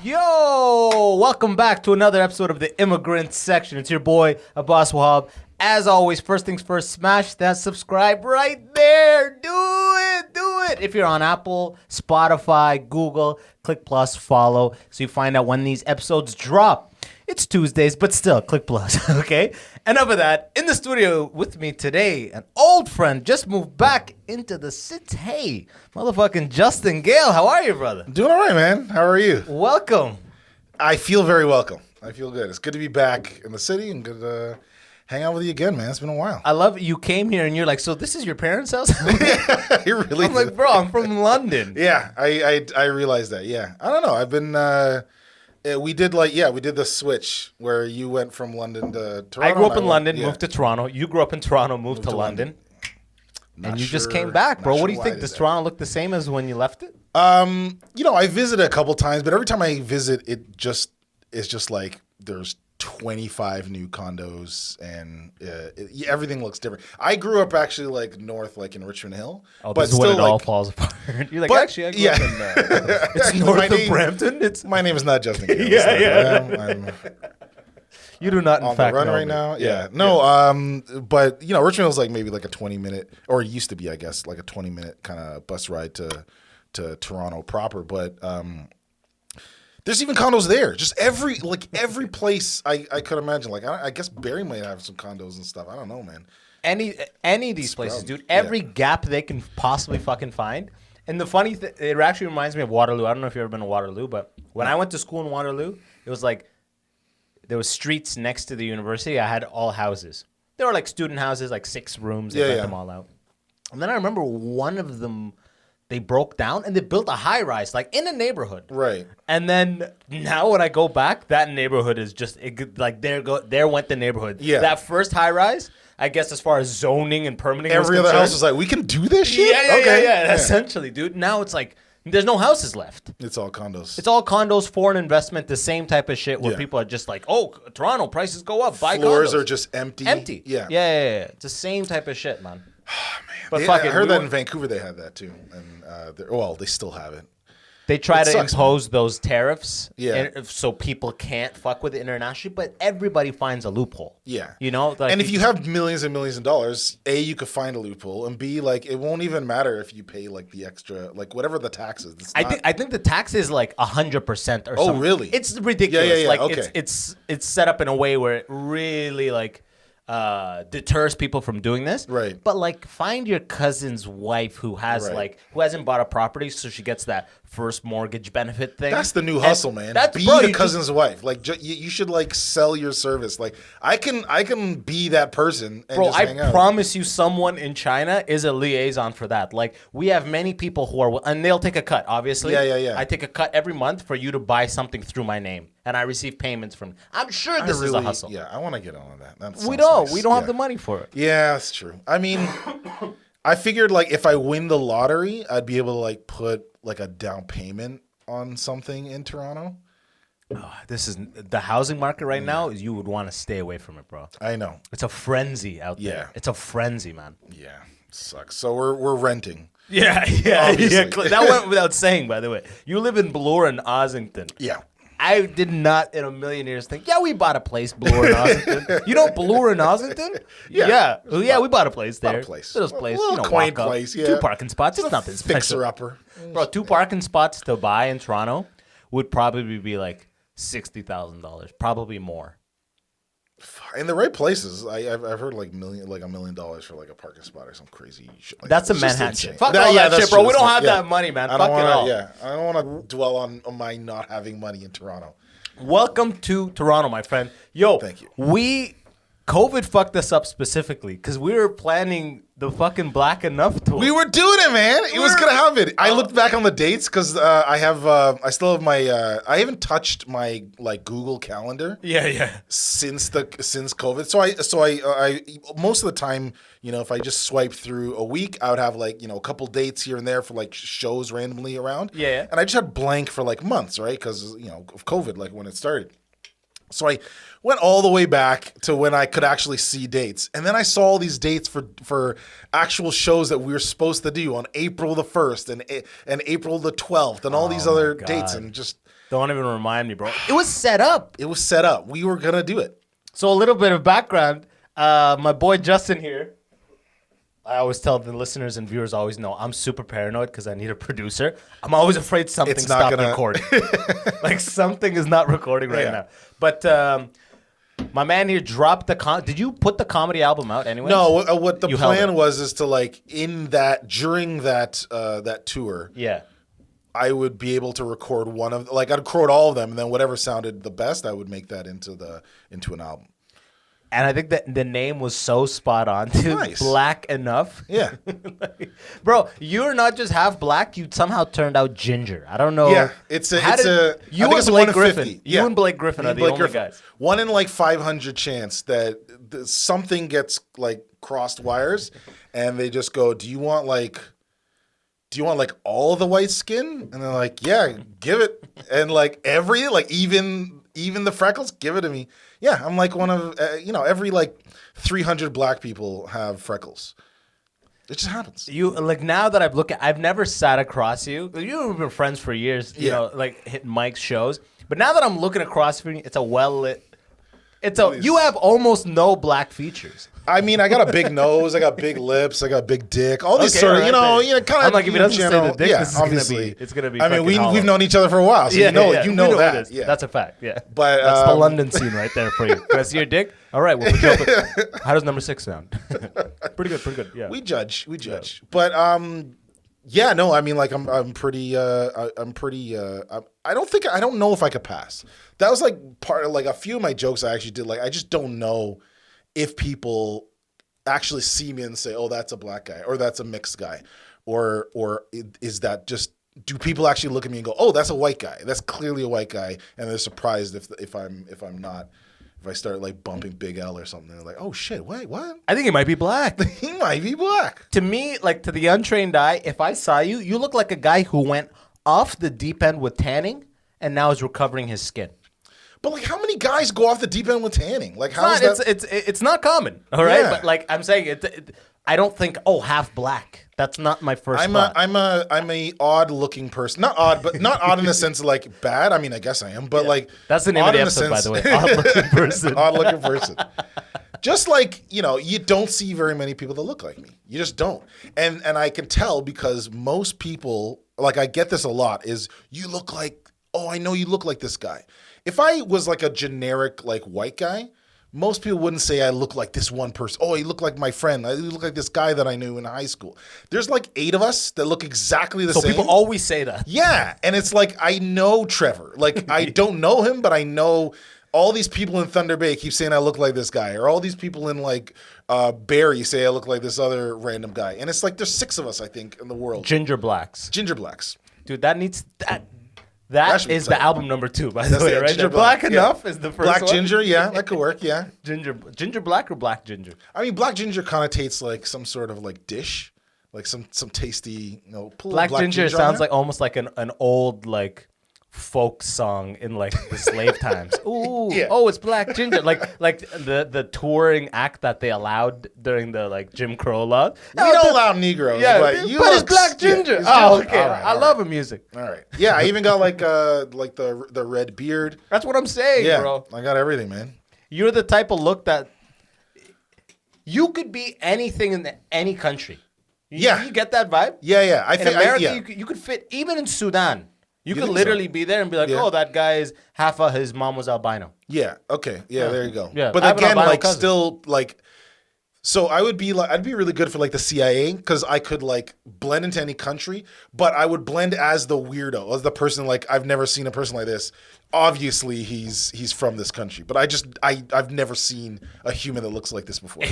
Yo, welcome back to another episode of the Immigrant Section. It's your boy, Abbas Wahab. As always, first things first, smash that subscribe right there. Do it. If you're on Apple, Spotify, Google, click plus, follow, so you find out when these episodes drop. It's Tuesdays, but still, click plus, okay? Enough of that. In the studio with me today, an old friend just moved back into the city. Hey, motherfucking Justin Gayle. How are you, brother? Doing all right, man. How are you? Welcome. I feel very welcome. I feel good. It's good to be back in the city and good to hang out with you again, man. It's been a while. I love it. You came here and you're like, so this is your parents' house? You really I'm like, bro, I'm from London. Yeah, I realized that. Yeah. I don't know. I've been... we did the switch where you went from London to Toronto. I grew up in London, moved to Toronto. You grew up in Toronto, moved to London. And you just came back, bro. What do you think? Does Toronto look the same as when you left it? I visited a couple times, but every time I visit, it's just like there's 25 new condos and everything looks different. I grew up actually like north, like in Richmond Hill. Oh, but this is when it all falls apart. You're like, actually, I grew up in it's north of Brampton. My name is not Justin Gayle. Yeah. You do not, in on fact, the run know right me. now. Yeah. No, but Richmond Hill's like maybe like a 20-minute, or it used to be, I guess, like a 20-minute kind of bus ride to Toronto proper. But there's even condos there. Just every place I could imagine. Like I guess Barrie might have some condos and stuff. I don't know, man. Any of these places, dude. Every gap they can possibly fucking find. And the funny thing, it actually reminds me of Waterloo. I don't know if you've ever been to Waterloo, but when I went to school in Waterloo, it was like there was streets next to the university. I had all houses. They were like student houses, like 6 rooms. They rent them all out. And then I remember one of them, they broke down and they built a high rise, like in a neighborhood. Right. And then now when I go back, that neighborhood is just like there went the neighborhood. Yeah. That first high rise, I guess as far as zoning and permitting, every other house was like, we can do this shit. Yeah. Essentially, dude. Now it's like there's no houses left. It's all condos. It's all condos, foreign investment, the same type of shit where people are just like, oh, Toronto prices go up. Buy Floors condos. are just empty. Empty. Yeah. It's the same type of shit, man. But fuck I it, heard that in Vancouver they had that too, and they still have it. They try to sucks, impose those tariffs, Yeah. so people can't fuck with it internationally, but everybody finds a loophole. Yeah, like, and if you have millions and millions of dollars, A, you could find a loophole, and B, like it won't even matter if you pay like the extra, like whatever the tax is. I think the tax is like 100% or something. Oh, really? It's ridiculous. Yeah. Like Okay. it's set up in a way where it really like deters people from doing this. Right. But like find your cousin's wife who has who hasn't bought a property, so she gets that first mortgage benefit thing. That's the new hustle, man. Be the cousin's wife. Like you should like sell your service. Like I can be that person. And bro, just hang out. I promise you, someone in China is a liaison for that. Like we have many people who are, and they'll take a cut. Obviously, Yeah. I take a cut every month for you to buy something through my name, and I receive payments from. I'm sure this is a hustle. Yeah, I want to get on that. We don't have the money for it. Yeah, that's true. I mean, I figured like if I win the lottery, I'd be able to like put like a down payment on something in Toronto. This is the housing market right now. You would want to stay away from it, bro. I know. It's a frenzy out there. Yeah. It's a frenzy, man. Yeah, sucks. So we're renting. Yeah. That went without saying, by the way. You live in Bloor and Ossington. Yeah. I did not in a million years think, we bought a place, Bloor and Ossington. You know Bloor and Ossington? Yeah, we bought a place there. Little place, little quaint place, 2 parking spots. It's nothing special. Fixer-upper. Bro, 2 parking spots to buy in Toronto would probably be like $60,000, probably more. In the right places, I've heard like $1 million for like a parking spot or some crazy shit. Like that's that. a Manhattan shit. Fuck that, all that shit, bro. True. We don't have that money, man. Fuck it all. Yeah, I don't want to dwell on my not having money in Toronto. Welcome to Toronto, my friend. Yo, thank you. COVID fucked us up specifically because we were planning the fucking Black Enough tour. We were doing it, man. It was gonna happen. I looked back on the dates because I still have my I haven't touched my like Google Calendar. Yeah. Since COVID, so I most of the time, if I just swipe through a week, I would have like a couple dates here and there for like shows randomly around. Yeah. And I just had blank for like months, right? Because of COVID, like when it started. So I went all the way back to when I could actually see dates. And then I saw all these dates for actual shows that we were supposed to do on April the 1st and April the 12th and all these other dates. And just... Don't even remind me, bro. It was set up. It was set up. We were going to do it. So a little bit of background. My boy Justin here. I always tell the listeners and viewers always know I'm super paranoid because I need a producer. I'm always afraid something stopped recording. Like something is not recording right now. But my man here dropped the did you put the comedy album out anyway? No, what the plan was is to like during that tour. Yeah. I would be able to record I'd record all of them, and then whatever sounded the best, I would make that into an album. And I think that the name was so spot on too. Nice. Black Enough. Yeah. Bro, you're not just half black, you somehow turned out ginger. I don't know. Yeah, you and Blake Griffin. You and Blake Griffin are the only guys. 1 in like 500 chance that something gets like crossed wires, and they just go, do you want like all the white skin? And they're like, yeah, give it. And like even the freckles, give it to me. Yeah, I'm like one of every like 300 black people have freckles. It just happens. You like now that I've never sat across you. You've been friends for years. You know, like hitting Mike's shows. But now that I'm looking across from you, it's a well-lit. You have almost no black features. I mean, I got a big nose, I got big lips, I got a big dick. All these kind of, kind of. I'm like, if he doesn't say the dick, obviously, it's gonna be. I mean, we've known each other for a while, so you know that. Yeah. That's a fact. Yeah, but that's the London scene right there for you. Can I see your dick? All right, we'll put you up. How does number 6 sound? Pretty good. Yeah, we judge. Yeah. But yeah, no, I mean, like I'm pretty. I don't know if I could pass. That was like part of like a few of my jokes I actually did. Like I just don't know if people actually see me and say, "Oh, that's a black guy," or "That's a mixed guy," or is that just, do people actually look at me and go, "Oh, that's a white guy. That's clearly a white guy," and they're surprised if I start like bumping Big L or something. They're like, "Oh shit, wait, what?" I think he might be black. He might be black. To me, like to the untrained eye, if I saw you, you look like a guy who went off the deep end with tanning and now is recovering his skin. But like, how many guys go off the deep end with tanning? Like, how is that? It's not common, all right. Yeah. But like I'm saying, I don't think half black. That's not my first thought. I'm a odd looking person. Not odd, but not odd in the sense of like bad. I mean, I guess I am, but like that's the name of the episode, by the way. Odd looking person. Odd looking person. Just like, you don't see very many people that look like me. You just don't. And I can tell because most people, like I get this a lot, is you look like, I know you look like this guy. If I was like a generic like white guy, most people wouldn't say I look like this one person. Oh, you look like my friend. I look like this guy that I knew in high school. There's like 8 of us that look exactly the same. So people always say that. Yeah. And it's like, I know Trevor. Like, I don't know him, but I know all these people in Thunder Bay keep saying I look like this guy. Or all these people in like Barrie say I look like this other random guy. And it's like, there's 6 of us, I think, in the world. Ginger blacks. Dude, that is the album number 2, by the way, right? Ginger Black Enough is the first Black one. Ginger, yeah, that could work, yeah. Ginger black or black ginger? I mean, black ginger connotates like some sort of like dish, like some tasty, black ginger sounds like almost like an old like folk song in like the slave times. Ooh, it's black ginger, like the touring act that they allowed during the like Jim Crow law. We don't allow Negroes. Yeah, but it's black ginger. Okay. Right, I love the music. All right. Yeah, I even got like the red beard. That's what I'm saying, bro. I got everything, man. You're the type of look that you could be anything in any country. You get that vibe? Yeah. I think in America, you could fit even in Sudan. You could literally be there and be like, that guy is half of his mom was albino. Yeah. Okay. Yeah. There you go. Yeah. But again, like cousin. Still like, so I'd be really good for like the CIA because I could like blend into any country, but I would blend as the weirdo, as the person like I've never seen a person like this. Obviously, he's from this country, but I've never seen a human that looks like this before.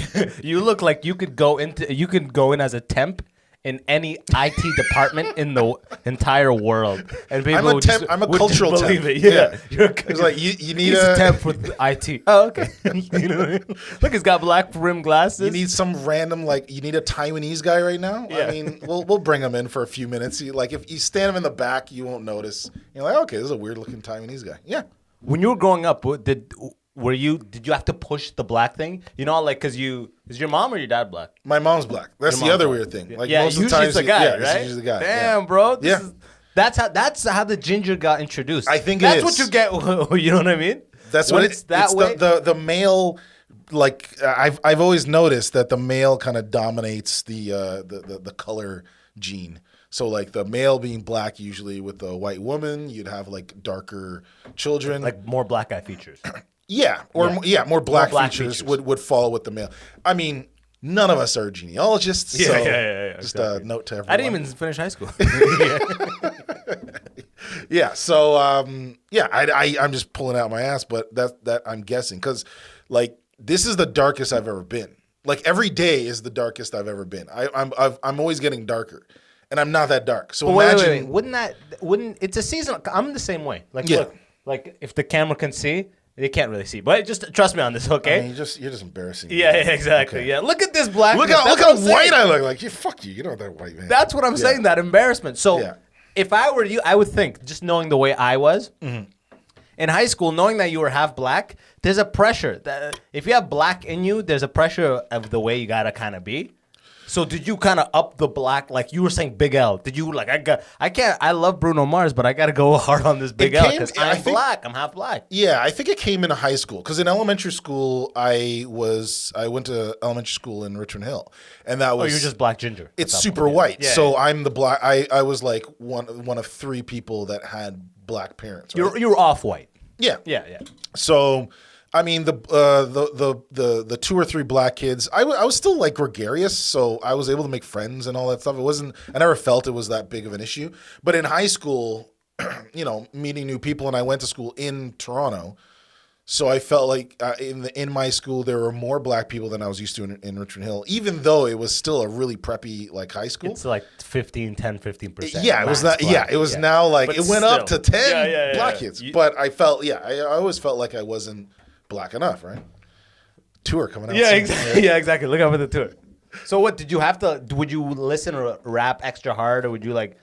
You look like you could go in as a temp in any IT department in the entire world, and people I'm a cultural temp. Believe it. Yeah. It's like you need a temp with IT. Oh, okay. You know what I mean? Look, he's got black rim glasses. You need some random you need a Taiwanese guy right now. Yeah. I mean, we'll bring him in for a few minutes. If you stand him in the back, you won't notice. You're like, okay, this is a weird looking Taiwanese guy. Yeah. When you were growing up, did you have to push the black thing? You know, like is your mom or your dad black? My mom's black. That's the other weird thing. Like most of the usually time, it's the guy, right? It's usually the guy. Damn, bro. Yeah. That's how the ginger got introduced. I think that's it is. what you get. You know what I mean? That's when what it's that way. The male, like I've always noticed that the male kind of dominates the color gene. So like the male being black, usually with the white woman, you'd have like darker children, like more black guy features. More black features would follow with the male. I mean, none of us are genealogists. So just a note to everyone. I didn't even finish high school. So I'm just pulling out my ass, but that I'm guessing because like this is the darkest I've ever been. Like every day is the darkest I've ever been. I'm always getting darker, and I'm not that dark. So imagine, wouldn't it's a season? I'm the same way. Like look, like if the camera can see. They can't really see, but just trust me on this, okay? I mean, you're just embarrassing. Yeah, exactly. Okay. Yeah, look at this black. Look how white I look. Like, fuck you. You know that white man. That's what I'm saying. That embarrassment. So, if I were you, I would think, just knowing the way I was in high school, knowing that you were half black, there's a pressure that if you have black in you, there's a pressure of the way you gotta kind of be. So did you kind of up the black, like you were saying Big L? Did you like, I love Bruno Mars, but I got to go hard on this Big L because I'm black. I'm half black. Yeah, I think it came in high school because in elementary school, I went to elementary school in Richmond Hill. And that was... Oh, you're just black ginger. It's super white. Yeah, so I'm the black... I was like one of three people that had black parents. Right? You're off-white. Yeah. Yeah. So... I mean, the 2 or 3 black kids, I was still like gregarious, so I was able to make friends and all that stuff. I never felt it was that big of an issue. But in high school, meeting new people, and I went to school in Toronto, so I felt like in my school there were more black people than I was used to in Richmond Hill, even though it was still a really preppy like high school. It's like 10-15%. Yeah, it was that. Yeah, it was now like but it went up to 10 black kids. But I felt I always felt like I wasn't black enough, right? Tour coming out. Yeah, exactly. Yeah, exactly. Look out for the tour. So what did you have to? Would you listen or rap extra hard, or would you like?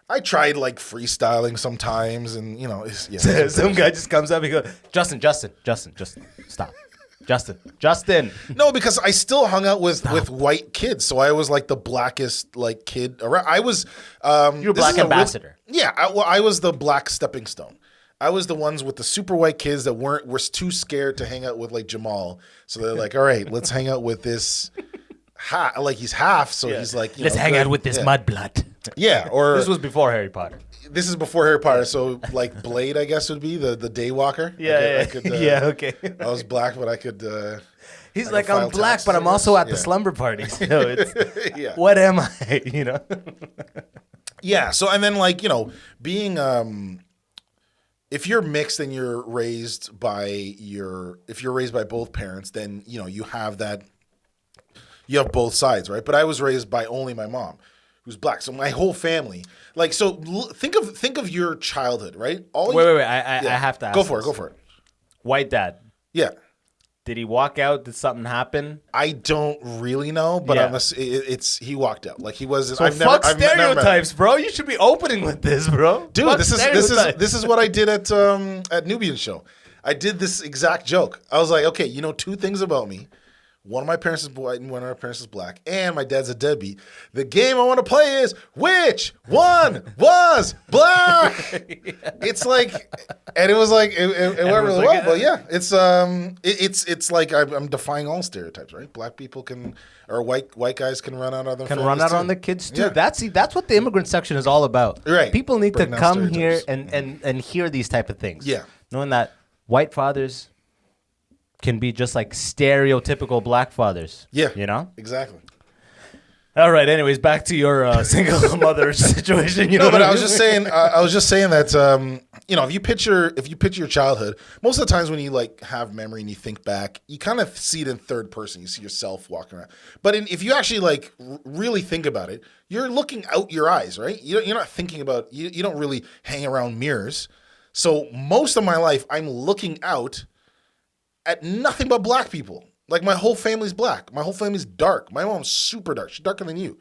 I tried like freestyling sometimes, and some guy just comes up and goes, Justin, stop. Justin. No, because I still hung out with white kids, so I was like the blackest like kid around. I was. You're a black ambassador. I was the black stepping stone. I was the ones with the super white kids that were too scared to hang out with like Jamal. So they're like, all right, let's hang out with this. Like he's half, so he's like, let's hang out with this mudblood. Yeah, or this was before Harry Potter. This is before Harry Potter, so like Blade, I guess would be the Daywalker. Okay. I was black, but I could. He's like, I'm black, but I'm also at the slumber parties. What am I? Yeah. So and then like being if you're mixed and you're raised by both parents, then you have that. You have both sides, right? But I was raised by only my mom, who's black. So my whole family, like, so think of your childhood, right? Wait. I have to ask. Go for it. White dad. Yeah. Did he walk out? Did something happen? I don't really know, but he walked out. Like he was. So fuck stereotypes, bro. You should be opening with this, bro. Dude, this is what I did at Nubian show. I did this exact joke. I was like, okay, 2 things about me. One of my parents is white and one of my parents is black, and my dad's a deadbeat. The game I want to play is which one was black? It's like, and it was like it went really well. But yeah, it's like I'm defying all stereotypes, right? Black people or white guys can run out on their on the kids too. Yeah. That's what the immigrant section is all about. Right. People need to come here and hear these type of things. Yeah. Knowing that white fathers can be just like stereotypical black fathers. Yeah. Exactly. All right. Anyways, back to your single mother situation. But I was just saying that if you picture your childhood, most of the times when you like have memory and you think back, you kind of see it in third person. You see yourself walking around. But if you actually like really think about it, you're looking out your eyes, right? You're not thinking about. You don't really hang around mirrors. So most of my life, I'm looking out at nothing but black people. Like my whole family's black. My whole family's dark. My mom's super dark. She's darker than you.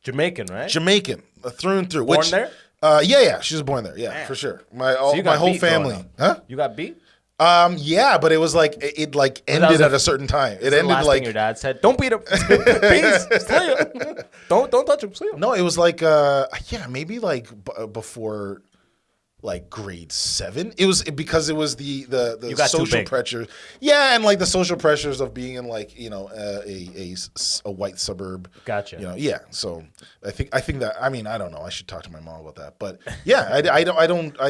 Jamaican, right? Jamaican, through and through. Born there? Yeah. She was born there. Yeah, for sure. My whole family. Huh? You got beat? Yeah, but it was like it like ended at a certain time. It ended last like thing your dad said, "Don't beat him, please, don't touch him, please." No, it was like maybe like before like grade 7. It was because it was the social pressures. Yeah, and like the social pressures of being in like a white suburb. Gotcha. Yeah. So I think that I don't know. I should talk to my mom about that. But yeah, I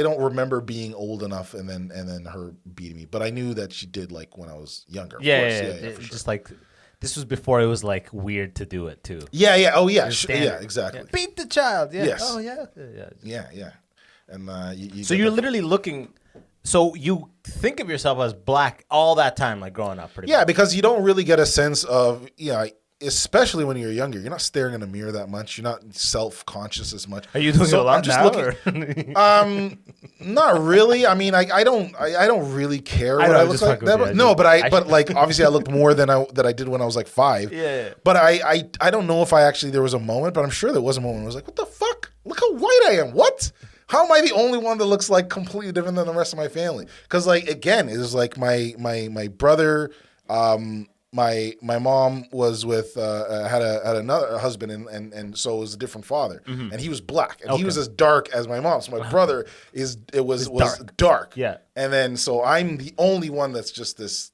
don't remember being old enough and then her beating me. But I knew that she did like when I was younger. Of course. Yeah, for sure. Just like. This was before it was like weird to do it too. Yeah. Oh yeah. Yeah. Exactly. Yeah. Beat the child. Yeah. Yes. Oh yeah. Yeah. And so you're literally looking. So you think of yourself as black all that time, like growing up, pretty much. Yeah, because you don't really get a sense of especially when you're younger. You're not staring in a mirror that much. You're not self-conscious as much. Are you doing a lot now? Not really. I mean, I don't really care what I look like. But like obviously I look more than I did when I was like 5. Yeah. But I don't know if there was a moment, but I'm sure there was a moment. I was like, what the fuck? Look how white I am. What? How am I the only one that looks like completely different than the rest of my family? Because like again, it was like my brother. My mom was with had another husband and so it was a different father, and he was black and he was as dark as my mom. So my brother was dark. Yeah, and then so I'm the only one that's just this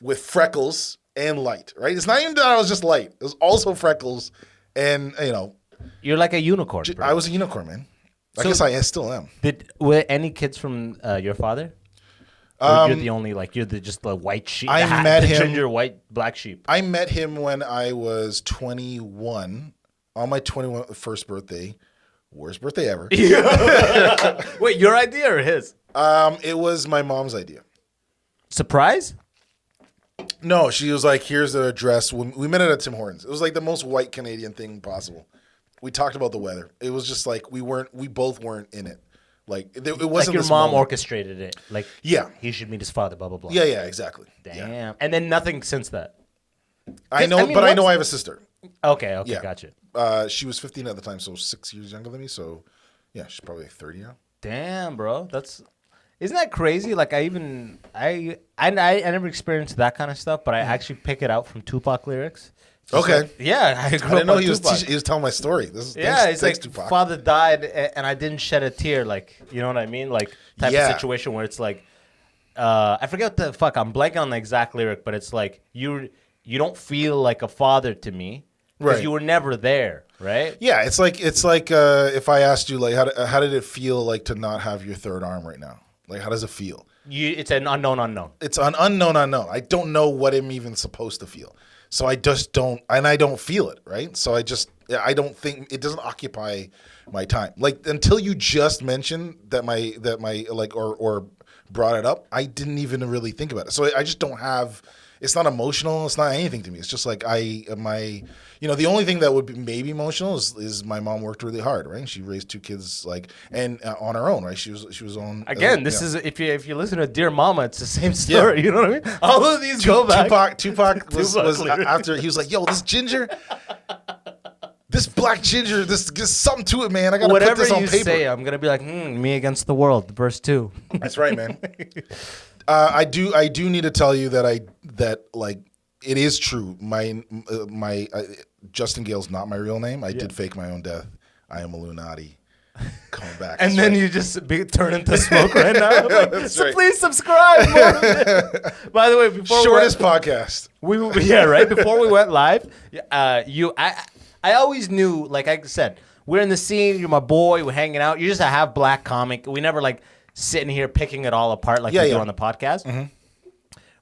with freckles and light. Right? It's not even that I was just light. It was also freckles, and you're like a unicorn. Bro. I was a unicorn, man. I guess I still am. Were any kids from your father? You're the only just the white sheep. I met him. Ginger white black sheep. I met him when I was 21 on my 21st birthday. Worst birthday ever. Wait, your idea or his? It was my mom's idea. Surprise? No, she was like, "Here's the address." We met at Tim Hortons. It was like the most white Canadian thing possible. We talked about the weather. It was just like we both weren't in it. Like it wasn't like your this mom moment. orchestrated it. Like he should meet his father. Blah blah blah. Yeah, exactly. Damn. Yeah. And then nothing since that. I know, but I know I have a sister. Okay, yeah. Gotcha. She was 15 at the time, so 6 years younger than me. So yeah, she's probably like 30 now. Damn, bro, isn't that crazy? Like I never experienced that kind of stuff, but I actually pick it out from Tupac lyrics. Okay. Like, yeah, I didn't know he was telling my story. It's like Tupac. Father died and I didn't shed a tear. Like, you know what I mean? Like type of situation where it's like, I forget what the fuck. I'm blanking on the exact lyric, but it's like you don't feel like a father to me because you were never there, right? Yeah, it's like if I asked you like how did it feel like to not have your third arm right now? Like how does it feel? It's an unknown. It's an unknown. I don't know what I'm even supposed to feel. So I just don't, and I don't feel it, right? So I don't think it doesn't occupy my time. Like until you just mentioned that my like or brought it up, I didn't even really think about it. So I just don't have. It's not emotional. It's not anything to me. It's just like the only thing that would be maybe emotional is my mom worked really hard, right? She raised 2 kids and on her own, right? She was on. Again, this is if you listen to Dear Mama, it's the same story. Yeah. You know what I mean? All of these go back. Tupac was after he was like, "Yo, this ginger." This black ginger, this gets something to it, man. I gotta put this on paper. Whatever you say, I'm gonna be like, me against the world, verse 2. That's right, man. I do need to tell you that like it is true. My Justin Gayle's not my real name. I did fake my own death. I am Illuminati. Coming back. And then you just turn into smoke right now. Like, please subscribe. By the way, before shortest podcast. Before we went live, I always knew, like I said, we're in the scene. You're my boy. We're hanging out. You're just a half black comic. We never like sitting here picking it all apart like we do on the podcast. Mm-hmm.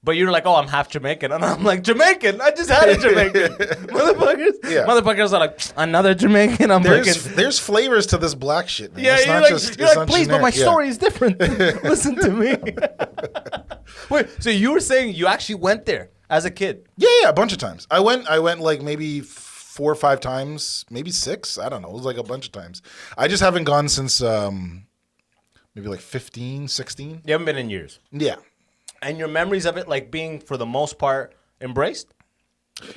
But you're like, oh, I'm half Jamaican. And I'm like, Jamaican? I just had a Jamaican. Motherfuckers are like, another Jamaican? There's flavors to this black shit, man. Yeah, you're like, please, but my story is different. Listen to me. Wait, so you were saying you actually went there as a kid? Yeah, a bunch of times. I went like maybe 4 or 5 times, maybe 6. I don't know. It was like a bunch of times. I just haven't gone since maybe like 15, 16. You haven't been in years? Yeah. And your memories of it, like being for the most part embraced?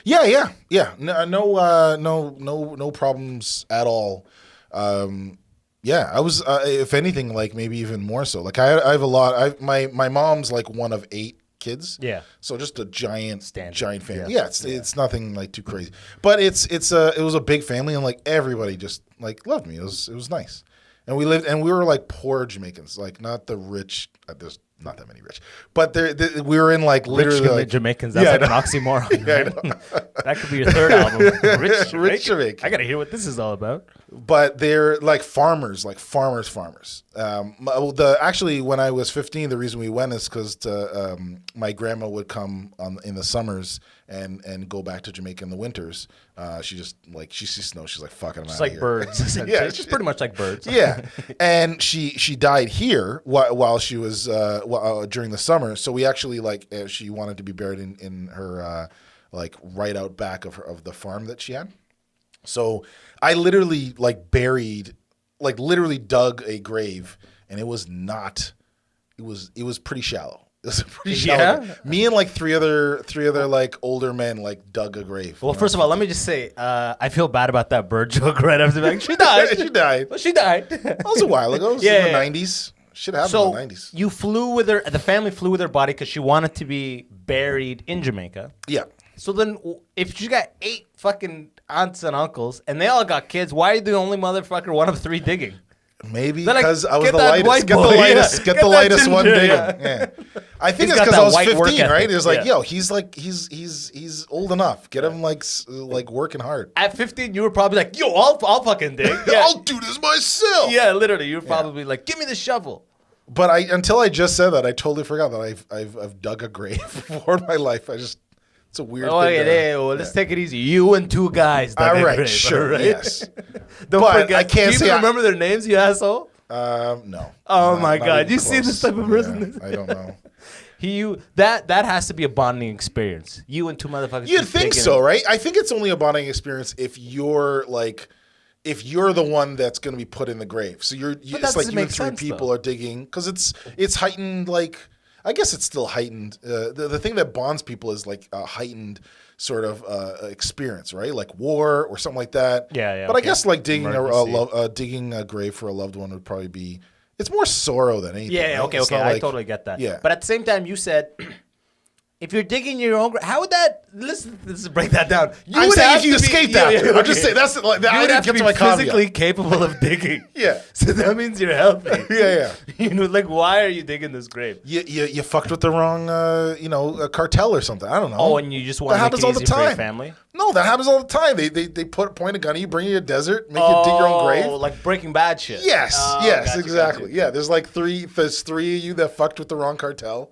Yeah. No problems at all. Yeah, I was. If anything, like maybe even more so. Like I have a lot. My mom's like one of 8 kids. Yeah. So just a giant family. Yeah. It's nothing like too crazy. But it was a big family, and like everybody just like loved me. It was nice. And we were like poor Jamaicans, like not the rich. There's not that many rich, but we were in like literally like, Jamaicans. That's like an oxymoron. Yeah, I know. That could be your third album. Rich Jamaican. I gotta hear what this is all about. But they're like farmers. Actually, when I was 15, the reason we went is because my grandma would come in the summers and go back to Jamaica in the winters. She just like she sees snow. She's like, "Fuck it, I'm out of here." It's like birds. Yeah, it's just pretty much like birds. Yeah, and she died here while she was during the summer. So we actually she wanted to be buried in her like right out back of the farm that she had. So I literally literally dug a grave, and it was pretty shallow. It was pretty shallow. Yeah? Me and like three other like older men like dug a grave. Well, first of all, let me just say, I feel bad about that bird joke right after that. She died. She died. Well, she died. That was a while ago. It was in the 90s. Shit happened in the 90s. You flew with her. The family flew with her body because she wanted to be buried in Jamaica. Yeah. So then, if she got 8 fucking aunts and uncles, and they all got kids, why are you the only motherfucker one of 3 digging? Maybe They're like, because I was "Get the that lightest. white Get boy, the lightest. yeah. Get Get the that lightest one ginger, digging. yeah. Yeah. I think He's it's got because that I was white work 15, right? ethic. It's like, Yeah. yo, he's old enough. Get him like working hard. At 15, you were probably like, yo, I'll fucking dig. Yeah. I'll do this myself. Yeah, literally. You were probably like, give me the shovel. But until I just said that, I totally forgot that I've dug a grave before in my life. It's a weird thing. Let's take it easy. You and 2 guys. All right, grave, sure, all right? yes. Don't But forget. I can't Do say you I- even remember their names, you asshole? No. Oh Not- my not God, even you see close. this type of person? Yeah, I don't know. That has to be a bonding experience. You and 2 motherfuckers. You'd just think digging. so, right? I think it's only a bonding experience if you're the one that's going to be put in the grave. So that it's like doesn't you and make 3 sense, people though. are digging because it's heightened. Like I guess it's still heightened. The thing that bonds people is like a heightened sort of experience, right? Like war or something like that. Yeah. But I guess like digging Emergency. digging a grave for a loved one would probably be. It's more sorrow than anything. Yeah, right? okay. It's not I like- totally get that. Yeah. But at the same time, you said, if you're digging your own grave, how would that? Let's break that down. I'm would saying have if you to be- escape yeah, that. yeah, I'm just okay. saying that's like that. You I would didn't have get to to be my caveat. physically capable of digging. Yeah. So that means you're healthy. Yeah. You know, like, why are you digging this grave? You fucked with the wrong, a cartel or something. I don't know. Oh, and you just want to make it easy for your family? No, that happens all the time. They point a gun at you, bring you to a desert, make you dig your own grave. Like Breaking Bad shit. Yes, Oh, yes, gotcha, exactly. gotcha. Yeah, there's 3 of you that fucked with the wrong cartel.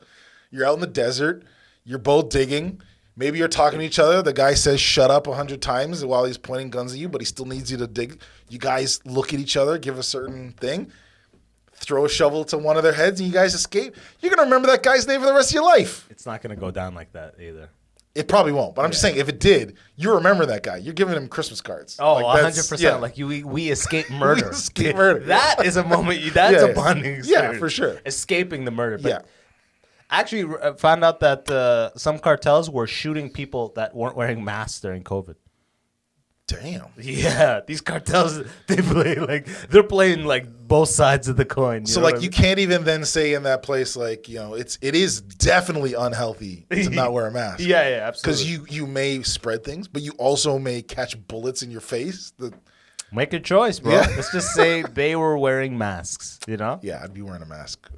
You're out in the desert. You're both digging. Maybe you're talking to each other. The guy says shut up 100 times while he's pointing guns at you, but he still needs you to dig. You guys look at each other, give a certain thing, throw a shovel to one of their heads, and you guys escape. You're going to remember that guy's name for the rest of your life. It's not going to go down like that either. It probably won't, but I'm just saying, if it did, you remember that guy. You're giving him Christmas cards. Oh, Like, that's- 100%. yeah. Like we escape murder. We escape murder. That is a moment. That's Yeah, a bonding yeah. experience. Yeah, for sure. Escaping the murder. But Yeah. I actually found out that some cartels were shooting people that weren't wearing masks during COVID. Damn. Yeah, these cartels, they're playing like both sides of the coin. So know like what I you mean? can't even then say in that place it is definitely unhealthy to not wear a mask. Yeah, absolutely. Because you may spread things, but you also may catch bullets in your face. Make a choice, bro. Yeah. Let's just say they were wearing masks. You know? Yeah, I'd be wearing a mask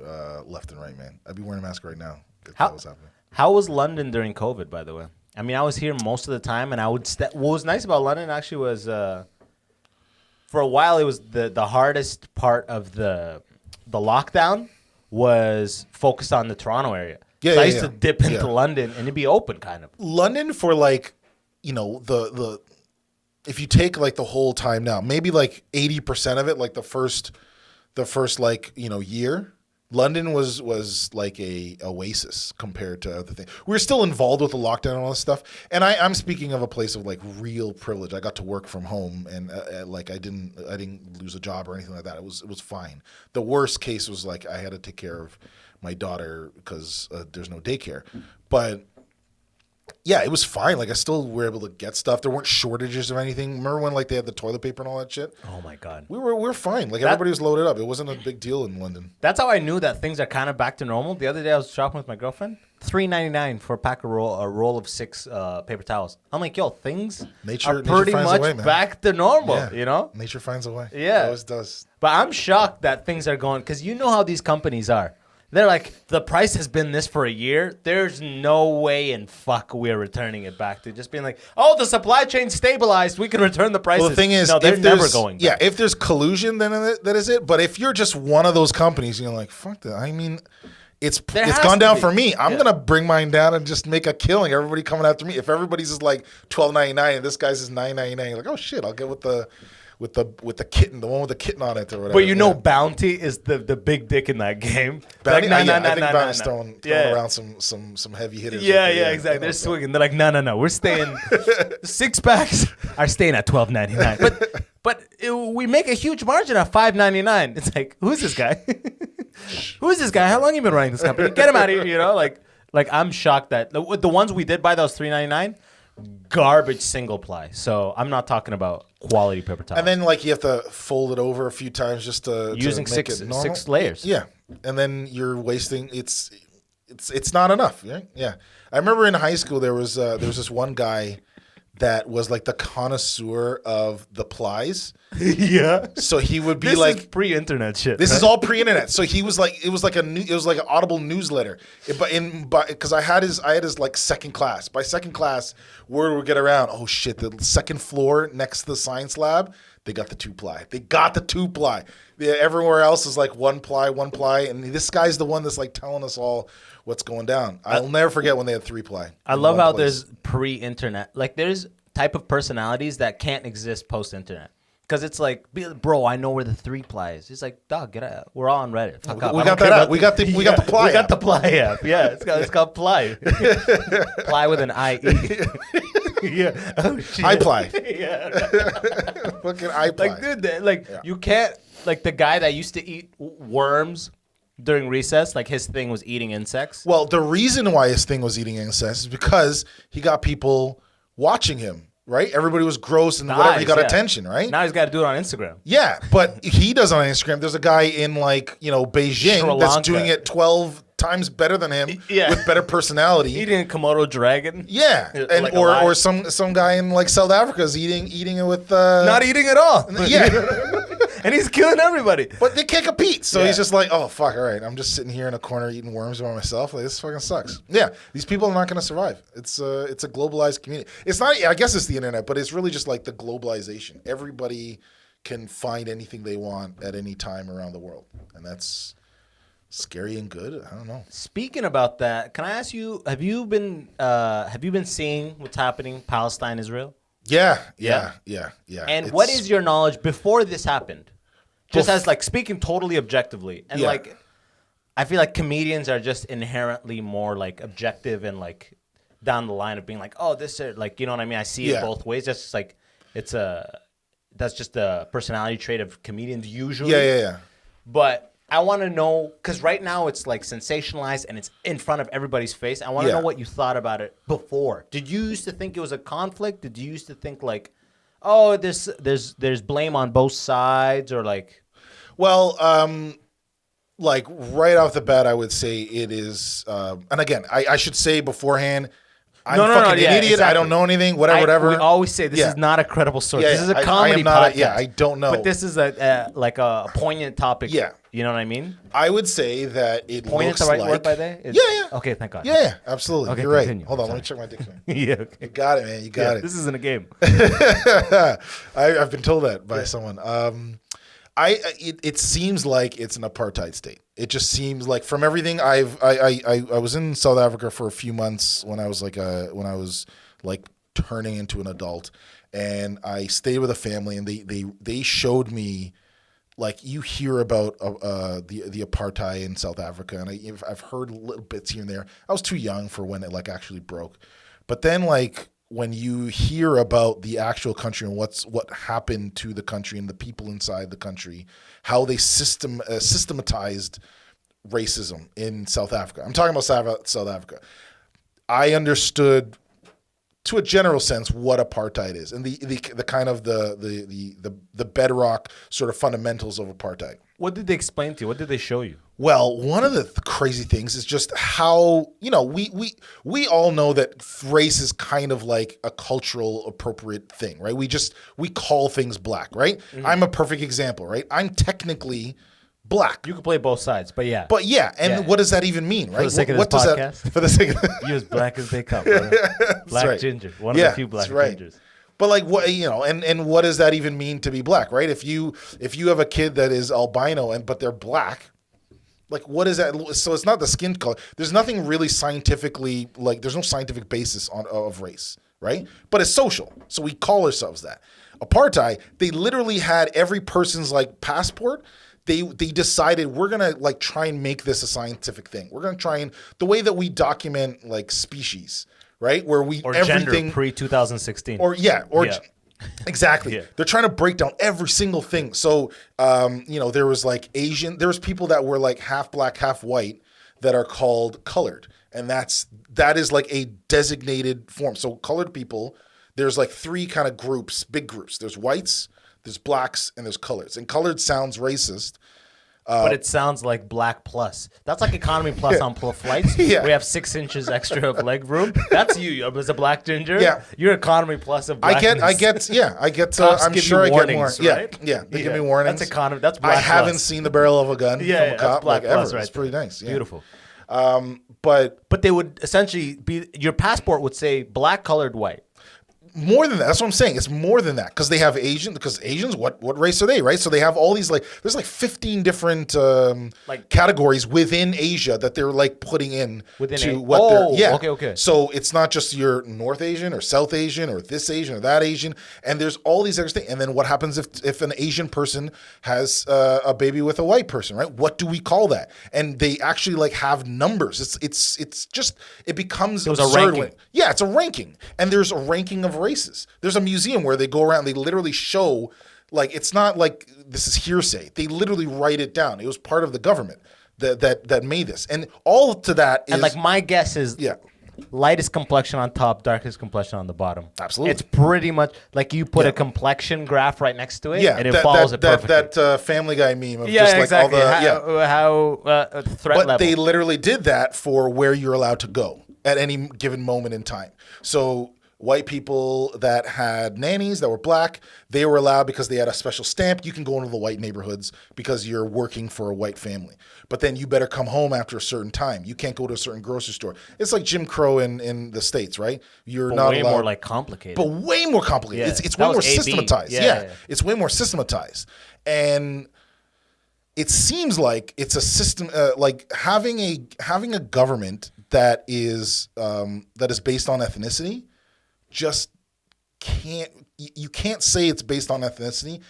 left and right, man. I'd be wearing a mask right now if that was happening. How was London during COVID, by the way? I mean, I was here most of the time, and I would. What was nice about London actually was, for a while, it was the hardest part of the lockdown was focused on the Toronto area. Yeah, So I yeah, used yeah. to dip into Yeah. London, and it'd be open, kind of. London for the if you take like the whole time now, maybe like 80% of it, like the first year, London was like a oasis compared to other things. We were still involved with the lockdown and all this stuff. And I'm speaking of a place of like real privilege. I got to work from home, and I didn't lose a job or anything like that. It was fine. The worst case was like I had to take care of my daughter because there's no daycare. But Yeah, it was fine. Like I still were able to get stuff. There weren't shortages of anything. Remember when like they had the toilet paper and all that shit? Oh my god. We were fine. Like everybody was loaded up. It wasn't a big deal in London. That's how I knew that things are kind of back to normal. The other day I was shopping with my girlfriend. $3.99 for a roll of 6 paper towels. I'm like, yo, things are pretty finds much a way, man. back to normal, Yeah. you know? Nature finds a way. Yeah. It always does. But I'm shocked that things are going, because you know how these companies are. They're like, the price has been this for a year. There's no way in fuck we're returning it back to just being like, oh, the supply chain stabilized. We can return the prices. Well, the thing is, no, they're if there's, never going back. Yeah, if there's collusion, then that is it. But if you're just one of those companies, you're like, fuck that. I mean, it's gone down for me. I'm gonna bring mine down and just make a killing. Everybody coming after me. If everybody's is like $12.99 and this guy's is $9.99, you're like, oh shit, I'll get with the kitten, the one with the kitten on it or whatever. But you know, Bounty is the big dick in that game. Bounty, like, I think Bounty's throwing around some heavy hitters. Yeah, exactly. They're swinging. They're like, no, we're staying. 6 packs are staying at $12.99. But we make a huge margin at $5.99. It's like, who's this guy? Who's this guy? How long you been running this company? Get him out of here. You know, like I'm shocked that the ones we did buy, those $3.99, garbage single ply. So I'm not talking about quality paper towel. And then like you have to fold it over a few times just to using make it normal. 6 layers. Yeah, and then you're wasting. It's not enough. Right? Yeah, I remember in high school there was this one guy that was like the connoisseur of the plies. Yeah. So he would be this like is pre-internet shit. This right? is all pre-internet. So he was like, it was like an Audible newsletter. But because I had his like second class. By second class, word would get around. Oh shit! The second floor next to the science lab, they got the 2-ply. They got the 2-ply. Everywhere else is like 1-ply, 1-ply, and this guy's the one that's like telling us all what's going down. I'll never forget when they had 3-ply. I love how there's pre-internet. Like there's type of personalities that can't exist post-internet. Because it's like, bro, I know where the 3-ply is. He's like, dog, get out. We're all on Reddit. Fuck up. We got that app. We got the ply. We got app. the ply app. Yeah, it's called ply. Ply with an IE. Yeah. Oh shit. iPly. Yeah. Fucking iPly. Like, dude, you can't. Like the guy that used to eat worms during recess, like his thing was eating insects. Well, the reason why his thing was eating insects is because he got people watching him. Right? Everybody was gross and whatever. He got attention, right? Now he's got to do it on Instagram. Yeah, but he does it on Instagram. There's a guy in like, Beijing that's doing it 12 times better than him with better personality. Eating a Komodo dragon. Yeah. And like or some guy in like South Africa is eating it with not eating at all. Yeah. And he's killing everybody. But they can't compete. So he's just like, oh, fuck, all right. I'm just sitting here in a corner eating worms by myself. Like, this fucking sucks. Yeah, these people are not going to survive. It's a globalized community. It's not, I guess it's the internet, but it's really just like the globalization. Everybody can find anything they want at any time around the world. And that's scary and good. I don't know. Speaking about that, can I ask you, have you been seeing what's happening Palestine-Israel? Yeah. And what is your knowledge before this happened? Just as like speaking totally objectively. And like I feel like comedians are just inherently more like objective and like down the line of being like, oh, this is like, you know what I mean? I see it both ways. That's just like that's just the personality trait of comedians usually. Yeah. But I want to know, because right now it's like sensationalized and it's in front of everybody's face. I want to know what you thought about it before. Did you used to think it was a conflict? Did you used to think like, oh, there's blame on both sides, or like? Well, like right off the bat, I would say it is. And again, I should say beforehand, I'm an idiot. Exactly. I don't know anything. Whatever. We always say this is not a credible source. This is a comedy podcast. I don't know. But this is like a poignant topic. Yeah. You know what I mean? I would say that it poignant looks the right like... word by day? Yeah. Okay, thank God. Yeah, absolutely. Okay, you're continue. right. Hold on, let me check my dictionary. Yeah, okay. You got it, man. You got it. This isn't a game. I've been told that by someone. It seems like it's an apartheid state. It just seems like from everything I was in South Africa for a few months when I was like turning into an adult, and I stayed with a family, and they showed me, like, you hear about the apartheid in South Africa, and I've heard little bits here and there. I was too young for when it like actually broke, but then like when you hear about the actual country and what happened to the country and the people inside the country, how they systematized racism in South Africa. I'm talking about South Africa. I understood to a general sense, what apartheid is and the kind of the bedrock sort of fundamentals of apartheid. What did they explain to you? What did they show you? Well, one of the crazy things is just how, we all know that race is kind of like a cultural appropriate thing, right? We call things black, right? Mm-hmm. I'm a perfect example, right? I'm technically black. You can play both sides, but yeah. What does that even mean, right? For the sake of this podcast? For the sake of you as black as they come, brother. Black right. ginger. One of the few black gingers. But like what and what does that even mean to be black, right? If you have a kid that is albino but they're black, like what is that? So it's not the skin color. There's nothing really scientifically there's no scientific basis of race, right? But it's social. So we call ourselves that. Apartheid, they literally had every person's passport. They decided we're gonna try and make this a scientific thing. We're gonna try and the way that we document species, right? Where we or everything gender pre-2016 exactly. Yeah. They're trying to break down every single thing. So there was there was people that were half black, half white that are called colored, and that is a designated form. So colored people, there's three kind of groups, big groups. There's whites, there's blacks, and there's coloreds. And colored sounds racist. But it sounds like black plus. That's like economy plus on flights. Yeah. We have 6 inches extra of leg room. That's you as a black ginger. Yeah. You're economy plus of blackness. I get. I'm sure I get more. Right? Yeah. They give me warnings. That's economy. That's black I haven't seen the barrel of a gun from a cop black ever. Right, it's pretty nice. Yeah. Beautiful. But they would essentially be, your passport would say black, colored, white. More than that. That's what I'm saying. It's more than that because they have Asian. Because Asians, what race are they, right? So they have all these there's 15 different categories within Asia that they're putting in Okay. So it's not just your North Asian or South Asian or this Asian or that Asian, and there's all these extra things. And then what happens if an Asian person has a baby with a white person, right? What do we call that? And they actually have numbers. It's just it becomes a absurd. ranking. Yeah, it's a ranking, and there's a ranking of races. There's a museum where they go around, they literally show, it's not this is hearsay. They literally write it down. It was part of the government that made this. And all to that is... And my guess is lightest complexion on top, darkest complexion on the bottom. Absolutely. It's pretty much you put a complexion graph right next to it, and it follows it perfectly. That Family Guy meme of exactly. all the... How threat level. But they literally did that for where you're allowed to go at any given moment in time. So... White people that had nannies that were black, they were allowed because they had a special stamp. You can go into the white neighborhoods because you're working for a white family. But then you better come home after a certain time. You can't go to a certain grocery store. It's like Jim Crow in the States, right? You're not way allowed. More complicated. But way more complicated. Yeah. It's way more systematized. Yeah. It's way more systematized. And it seems like it's a system, having a government that is based on ethnicity. Just you can't say it's based on ethnicity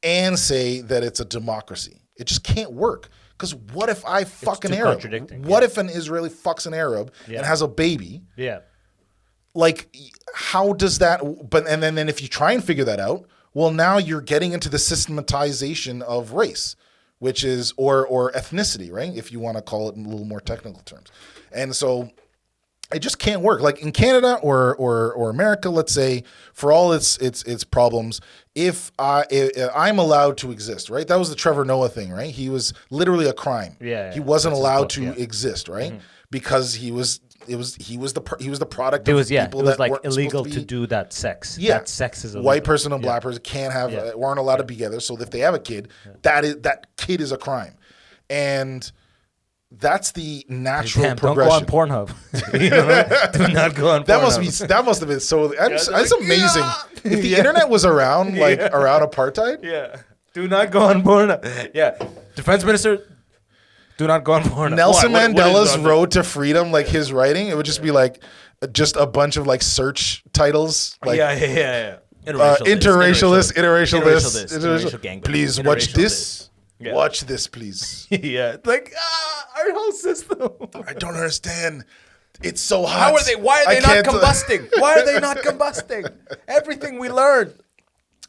and say that it's a democracy. It just can't work. Because what if I fuck an Arab? What if an Israeli fucks an Arab and has a baby? Yeah. How does that? And then if you try and figure that out, well, now you're getting into the systematization of race, which is or ethnicity, right? If you want to call it in a little more technical terms, and so. It just can't work. In Canada or America, let's say, for all its problems, if I'm allowed to exist, right? That was the Trevor Noah thing, right? He was literally a crime. Yeah. He wasn't allowed to exist, right? Mm-hmm. Because he was the product of people that weren't illegal to to do that sex. Yeah. That sex is illegal. White person and black person can't have weren't allowed to be together. So if they have a kid, that kid is a crime, and that's the natural progression. Don't go on Pornhub. Do not go on Pornhub. That must have been so. That's amazing. If the internet was around, around apartheid. Yeah. Do not go on Pornhub. Yeah. Defense minister. Do not go on Pornhub. Nelson Mandela's Road to Freedom, his writing, it would just be just a bunch of search titles. Interracialist, interracial gang. Please watch this. Yeah. Watch this, please. Yeah. Our whole system. I don't understand. It's so hot. How are they? Why are they not combusting? Why are they not combusting? Everything we learned.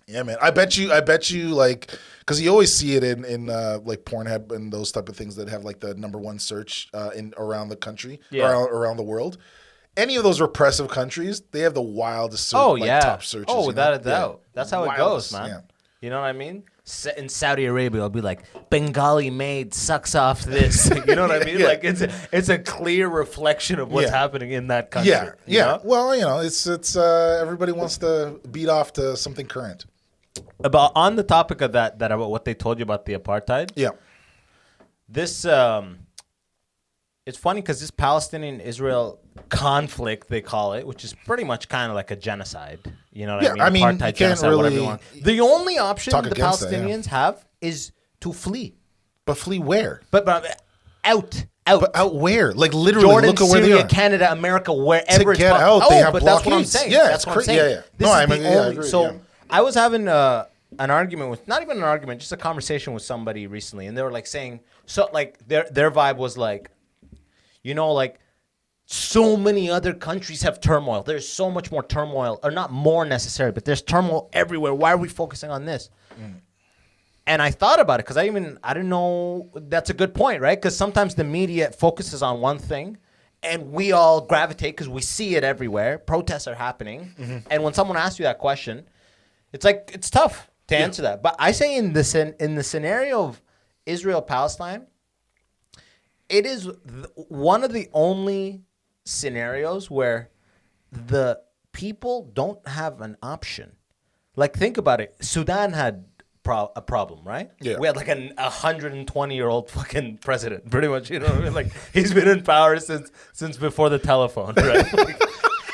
Yeah, man. I bet you, because you always see it in Pornhub and those type of things that have the number one search in around the country, around the world. any of those repressive countries, they have the wildest top searches. Oh, without a doubt. That's how it goes, man. Yeah. You know what I mean? In Saudi Arabia, I'll be like, Bengali maid sucks off this. You know what I mean? Yeah. Like it's a clear reflection of what's happening in that country. Yeah, you know? Well, it's everybody wants to beat off to something current. About on the topic of that about what they told you about the apartheid. Yeah. This it's funny because this Palestinian-Israel conflict, they call it, which is pretty much kind of like a genocide. You know what I mean? Apartheid, you can't genocide, really, whatever you want. The only option the Palestinians have is to flee. But flee where? But out. But out where? Like literally, Jordan, look at where Syria, they are. Canada, America, wherever To get out, they have but that's what I'm blockades. saying. Yeah, that's what I'm it's saying. yeah. This No, is I mean, the yeah, I only. agree, So yeah. I was having an argument with, not even an argument, just a conversation with somebody recently, and they were like saying, so like their vibe was like, you know, like so many other countries have turmoil. There's so much more turmoil, or not more necessary, but there's turmoil everywhere. Why are we focusing on this? And I thought about it because I didn't know. That's a good point, right? Because sometimes the media focuses on one thing, and we all gravitate because we see it everywhere. Protests are happening, and when someone asks you that question, it's like it's tough to answer that. But I say in the scenario of Israel-Palestine, it is one of the only scenarios where the people don't have an option. Like, think about it. Sudan had a problem, right? Yeah. We had like a 120-year-old fucking president, pretty much. You know what I mean? Like, he's been in power since before the telephone, right? Like,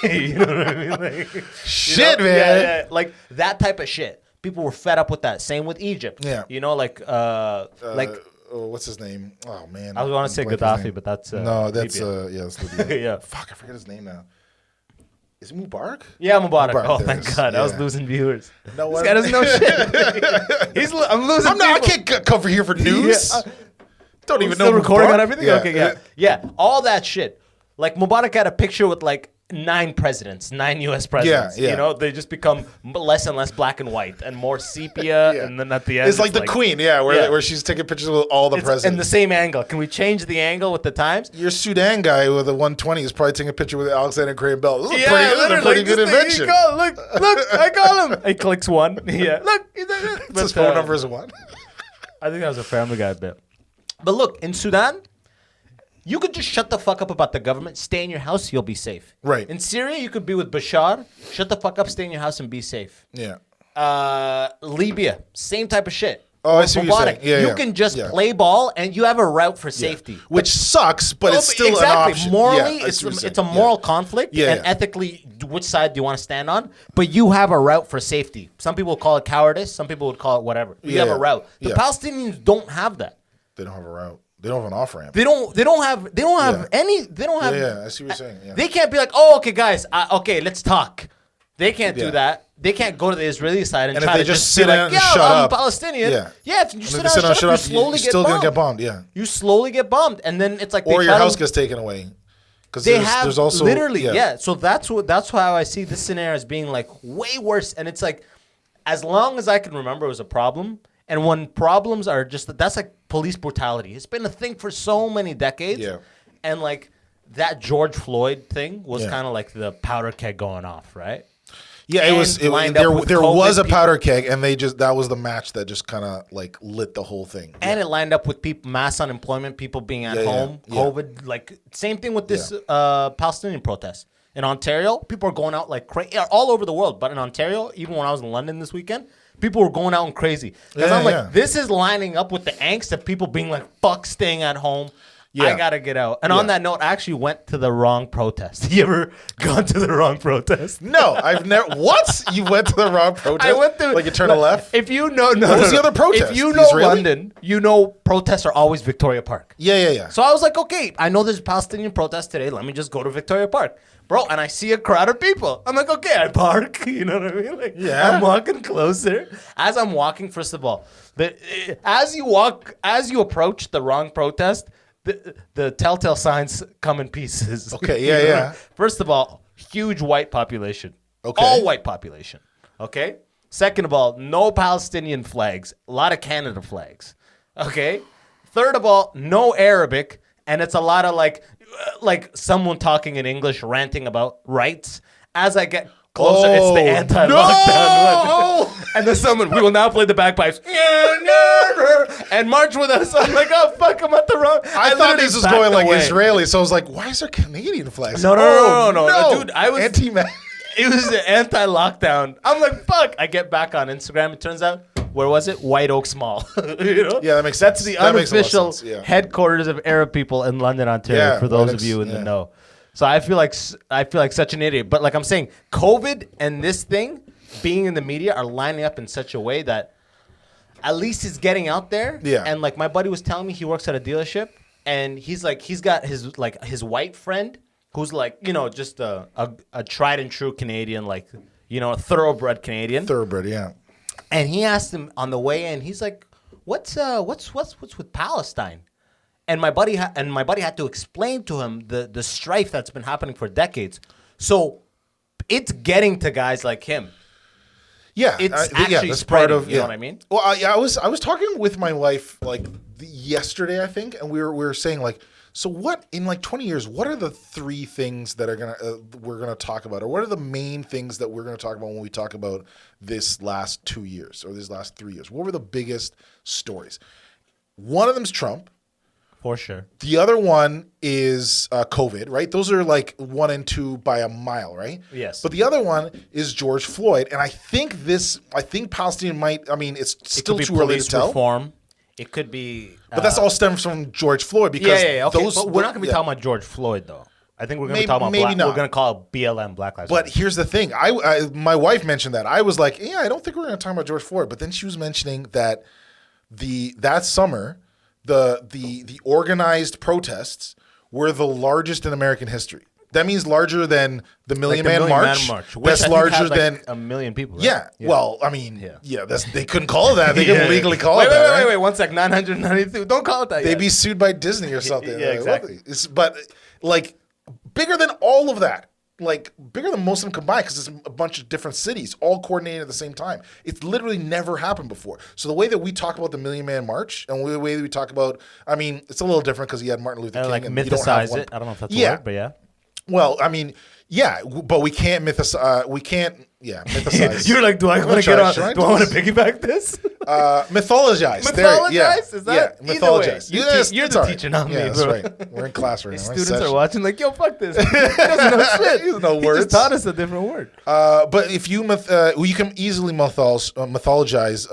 you know what I mean? Like, Shit, man. Yeah, like that type of shit. People were fed up with that. Same with Egypt. Yeah. You know, like what's his name? Oh man, I was going to say Gaddafi, but that's no, that's Libya. that's Libya. Yeah. Fuck, I forget his name now. Is it Mubarak? Yeah, Mubarak. Oh, there thank it is. God. I was Yeah. losing viewers. No, This guy doesn't know shit. I'm losing I people. can't cover here for news. Don't even Still know recording Mubarak? on everything? Okay, yeah. All that shit. Like, Mubarak had a picture with, like, 9 U.S. presidents. Yeah. You know, they just become less and less black and white and more sepia, and then at the end It's like the Queen, where she's taking pictures with all the presidents. in the same angle. Can we change the angle with the times? Your Sudan guy with a 120 is probably taking a picture with Alexander Graham Bell. This is a literally, pretty good invention. Look, I call him. He clicks 1. Yeah, look. His phone number is 1. I think that was a Family Guy bit. But look, in Sudan, you could just shut the fuck up about the government, stay in your house, you'll be safe. Right. In Syria, you could be with Bashar, shut the fuck up, stay in your house, and be safe. Yeah. Libya, same type of shit. Oh, I see what you're saying. Yeah, you can just play ball, and you have a route for safety. Which sucks, but it's still an option. Morally, Yeah, I see what you're it's a saying. moral conflict, Yeah, and ethically, which side do you want to stand on? But you have a route for safety. Some people would call it cowardice. Some people would call it whatever. You have a route. The Palestinians don't have that. They don't have a route. They don't have an off ramp. They don't have any. They don't have. Yeah, I see what you're saying. Yeah. They can't be like, oh, okay, guys, okay, let's talk. They can't do that. They can't go to the Israeli side and And try if they to just just sit be down like, and yeah, shut I'm up. Palestinian. Yeah. Yeah, if you And sit if down they sit and down, shut up, you shut up, slowly you're get still bombed. gonna get bombed. Yeah. You slowly get bombed, and then it's like Or they your try house to, gets taken away. Because they have there's also literally So that's how I see this scenario as being like way worse. And it's like, as long as I can remember, it was a problem. And when problems are that's like police brutality. It's been a thing for so many decades. Yeah. And like that George Floyd thing was kind of like the powder keg going off, right? Yeah, And it was. lined There up with was a COVID powder keg, and that was the match that just kind of like lit the whole thing. And it lined up with mass unemployment, people being at home, COVID. Like, same thing with this Palestinian protest. In Ontario, people are going out like crazy, all over the world. But in Ontario, even when I was in London this weekend, people were going out and crazy. Because I'm like, this is lining up with the angst of people being like, fuck staying at home. I gotta get out. And on that note, I actually went to the wrong protest. You ever gone to the wrong protest? No, I've never. What? You went to the wrong protest? I went to like you turn left. If you know, What was the other protest? If you The know Israeli? London, you know protests are always Victoria Park. Yeah. So I was like, okay, I know there's a Palestinian protest today. Let me just go to Victoria Park. Bro, and I see a crowd of people. I'm like, okay, I park. You know what I mean? Like, I'm walking closer. As I'm walking, first of all, as you approach the wrong protest, the telltale signs come in pieces. Okay, You know? yeah. First of all, huge white population. Okay. All white population. Okay? Second of all, no Palestinian flags. A lot of Canada flags. Okay? Third of all, no Arabic. and it's a lot of like someone talking in English ranting about rights. As I get closer, it's the anti-lockdown one. And then someone, we will now play the bagpipes and march with us. I'm like, oh fuck, I'm at the wrong. I thought this was going like Israeli, so I was like, why is there Canadian flags? No, dude, I was anti-man. It was the anti-lockdown. I'm like, fuck. I get back on Instagram. It turns out, where was it? White Oaks Mall. You know? Yeah, that makes That's sense. the That makes a lot of unofficial sense, yeah. headquarters of Arab people in London, Ontario. Yeah, for those White of you in Oaks, the know. So I feel like such an idiot. But like I'm saying, COVID and this thing being in the media are lining up in such a way that at least it's getting out there. Yeah. And like my buddy was telling me, he works at a dealership, and he's got his white friend who's like, you know, just a tried and true Canadian, like, you know, a thoroughbred Canadian. Thoroughbred, yeah. And he asked him on the way in, he's like, what's with Palestine? And my buddy had to explain to him the strife that's been happening for decades. So it's getting to guys like him. Yeah, It's actually that's spreading, part of. you know what I mean? Well, I was talking with my wife like yesterday, I think, and we were saying like, so what in like 20 years? What are the three things that are we're gonna talk about, or what are the main things that we're gonna talk about when we talk about this last 2 years or these last 3 years? What were the biggest stories? One of them's Trump. For sure. The other one is COVID, right? Those are like 1 and 2 by a mile, right? Yes. But the other one is George Floyd, and I think Palestine might. I mean, it's still too early to tell. Reform. It could be. But that's all stems from George Floyd because Okay. those. But we're not going to be talking about George Floyd though. I think we're going to be talking about maybe not. We're going to call it BLM, Black Lives Matter. But here's the thing: my wife mentioned that. I was like, yeah, I don't think we're going to talk about George Floyd. But then she was mentioning that that summer. The organized protests were the largest in American history. That means larger than the Million Man March. That's larger than a million people. Right? Yeah. Well, I mean, they couldn't call it that. They couldn't legally call it that. Wait, 1 sec. 992. Don't call it that. They'd be sued by Disney or something. Yeah, exactly. But like bigger than all of that. Like bigger than most of them combined because it's a bunch of different cities all coordinated at the same time. It's literally never happened before. So the way that we talk about the Million Man March and the way that we talk about, I mean, it's a little different because you had Martin Luther King. Like and mythicize it. I don't know if that's a word, but yeah. Well, I mean, yeah, but we can't mythicize. Mythicize. You're like, do I want to get on? Do I want to piggyback this? Mythologize. Mythologize? Is that? Mythologize. You're the teacher, not me. Yeah, that's right. We're in class right now. Students are watching like, yo, fuck this. He doesn't know shit. He doesn't know words. He just taught us a different word. But if you can easily mythologize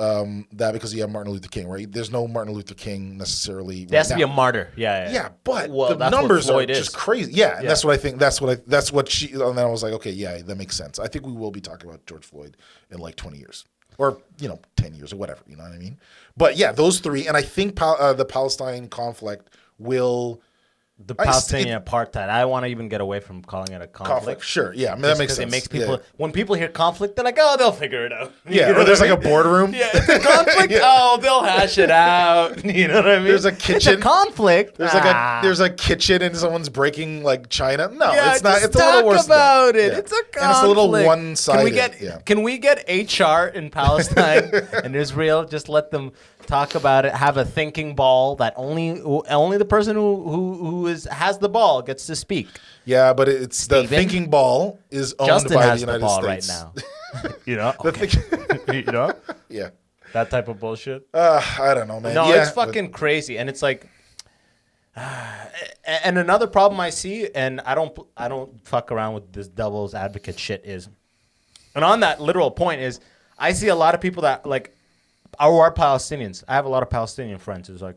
that because you have Martin Luther King, right? There's no Martin Luther King necessarily. There has to be a martyr. Yeah. Yeah, but the numbers are just crazy. Yeah, and that's what I think. That's what she. And then I was like, okay, yeah, that makes sense. I think we will be talking about George Floyd in like 20 years. Or 10 years or whatever, you know what I mean? But yeah, those three, and I think the Palestine conflict will. The Palestinian apartheid. I want to even get away from calling it a conflict. Sure, yeah, I mean, that makes sense. It makes people when people hear conflict, they're like, oh, they'll figure it out. Yeah, or there's like a boardroom. Yeah, it's a conflict. Oh, they'll hash it out. You know what I mean? There's a kitchen. It's a conflict. There's a kitchen and someone's breaking like china. No, it's not. It's a little worse. About it. Yeah. It's a conflict. And it's a little one-sided. Can we get HR in Palestine and Israel? Just let them talk about it. Have a thinking ball that only the person who has the ball gets to speak. Yeah, but the thinking ball is owned Justin by has the United ball States right now. You know, you know, yeah, that type of bullshit. I don't know, man. No, it's fucking crazy, and it's like, and another problem I see, and I don't fuck around with this devil's advocate shit is, and on that literal point is, I see a lot of people that like are Palestinians. I have a lot of Palestinian friends. It's like,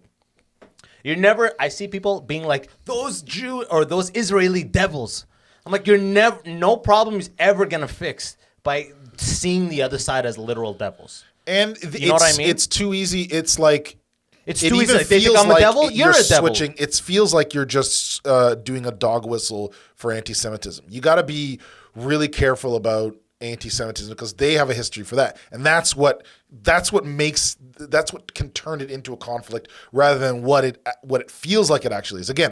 I see people being like, those Jew or those Israeli devils. I'm like, no problem is ever going to fix by seeing the other side as literal devils. And you know what I mean? It's too easy. It's like, it's too easy. Like, they think I'm a devil. You're a devil. It feels like you're just doing a dog whistle for anti-Semitism. You got to be really careful about anti-Semitism because they have a history for that, and that's what can turn it into a conflict rather than what it feels like it actually is. Again,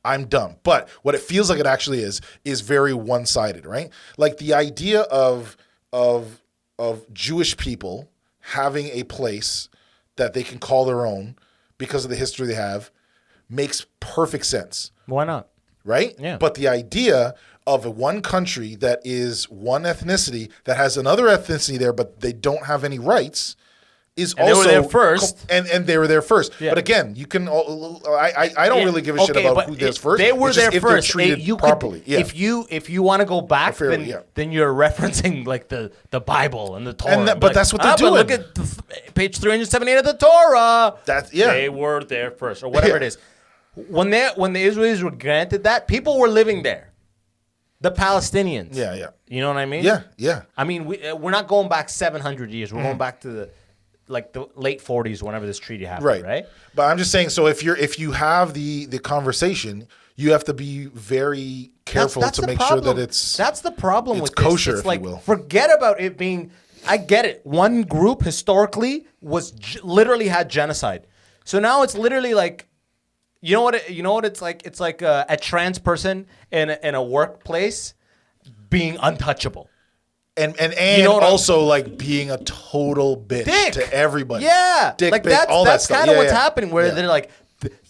I'm dumb, but what it feels like it actually is very one-sided, right? Like the idea of Jewish people having a place that they can call their own because of the history they have makes perfect sense. Why not? Right? Yeah. But the idea of one country that is one ethnicity that has another ethnicity there, but they don't have any rights, is and also they were there first. And they were there first. Yeah. But again, you can. I don't really give a shit about who there's first. They were it's just there if first. They're treated properly. Yeah. If you want to go back, then you're referencing like the Bible and the Torah. But that's what they're doing. But look at page 378 of the Torah. Yeah. They were there first, or whatever it is. When the Israelis were granted that, people were living there. The Palestinians. Yeah. You know what I mean? Yeah. I mean, we're not going back 700 years. We're going back to the late 40s, whenever this treaty happened, right? But I'm just saying, so if you have the conversation, you have to be very careful to make sure that that's the problem it's with kosher, this. It's if like, you will. forget about it being. I get it. One group historically was literally had genocide. So now it's literally like, you know what it's like. It's like a trans person in a workplace being untouchable. And also like being a total bitch to everybody. Yeah. Dick, like bitch, all that's that stuff. kind of what's happening, where they're like,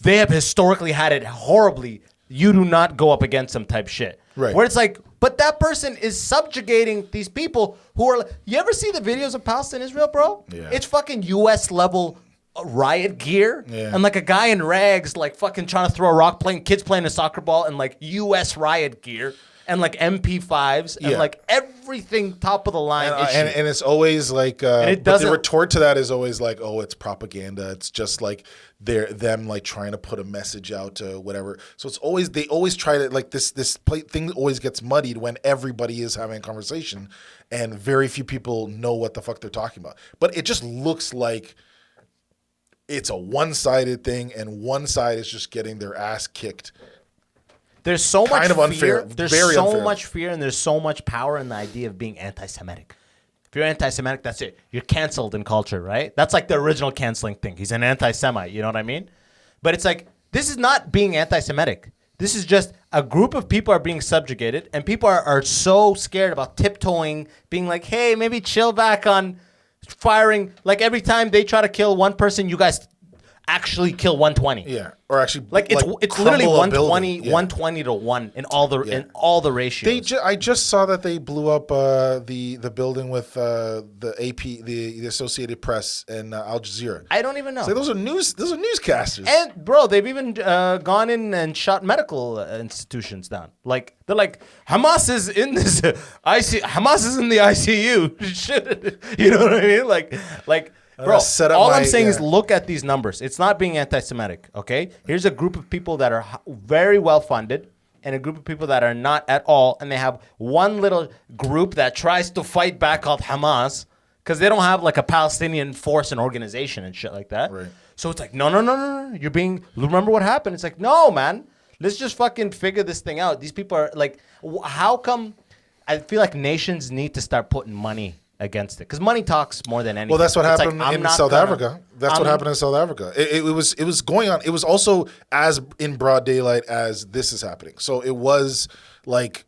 they have historically had it horribly. You do not go up against them type shit. Right. Where it's like, but that person is subjugating these people who are. You ever see the videos of Palestine-Israel, bro? Yeah. It's fucking U.S. level riot gear. Yeah. And like a guy in rags, like fucking trying to throw a rock, kids playing a soccer ball, and like U.S. riot gear. And like MP5s and like everything top of the line. And it's always like, but the retort to that is always like, oh, it's propaganda. It's just like them like trying to put a message out to whatever. So they always try to like this thing always gets muddied when everybody is having a conversation and very few people know what the fuck they're talking about. But it just looks like it's a one-sided thing and one side is just getting their ass kicked. There's so much fear. Unfair. There's Very so unfair. much fear, and there's so much power in the idea of being anti-Semitic. If you're anti-Semitic, that's it. You're canceled in culture, right? That's like the original canceling thing. He's an anti-Semite. You know what I mean? But it's like, this is not being anti-Semitic. This is just a group of people are being subjugated, and people are so scared about tiptoeing, being like, hey, maybe chill back on firing. Like every time they try to kill one person, you guys actually kill 120. Yeah, or actually like it's literally 120, yeah. 120 to 1 in all the ratios. I just saw that they blew up the building with the AP, the Associated Press, and Al Jazeera. I don't even know. So those are newscasters. And bro, they've even gone in and shot medical institutions down. Like they're like, Hamas is in this Hamas is in the ICU. Shit. You know what I mean? Like. Bro, all I'm saying is look at these numbers. It's not being anti-Semitic, okay? Here's a group of people that are very well funded and a group of people that are not at all, and they have one little group that tries to fight back called Hamas because they don't have like a Palestinian force and organization and shit like that. Right. So it's like, no. Remember what happened? It's like, no, man. Let's just fucking figure this thing out. These people are like, how come? I feel like nations need to start putting money against it because money talks more than anything. Well, that's what happened in South Africa. That's what happened in South Africa. It was going on. It was also as in broad daylight as this is happening. So it was like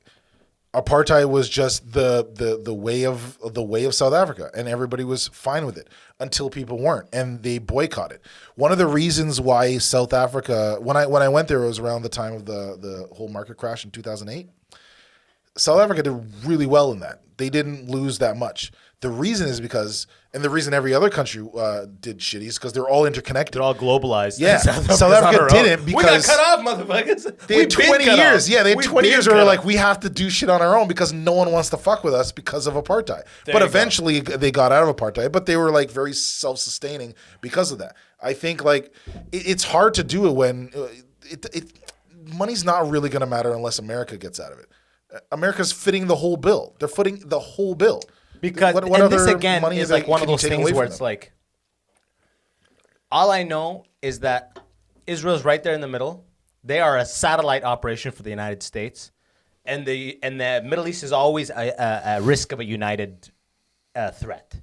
apartheid was just the way of South Africa, and everybody was fine with it until people weren't, and they boycotted. One of the reasons why South Africa, when I went there, it was around the time of the whole market crash in 2008. South Africa did really well in that. They didn't lose that much. The reason is because, and the reason every other country did shitty is because they're all interconnected. They're all globalized. Yeah, South Africa didn't because we got cut off, motherfuckers. They had 20 years. Yeah, they had 20 years where like we have to do shit on our own because no one wants to fuck with us because of apartheid. But eventually they got out of apartheid, but they were like very self-sustaining because of that. I think like it's hard to do it when money's not really going to matter unless America gets out of it. America's fitting the whole bill. They're footing the whole bill. Because what and this again is like one of those things where it's like, all I know is that Israel's right there in the middle. They are a satellite operation for the United States, and the Middle East is always a risk of a united threat.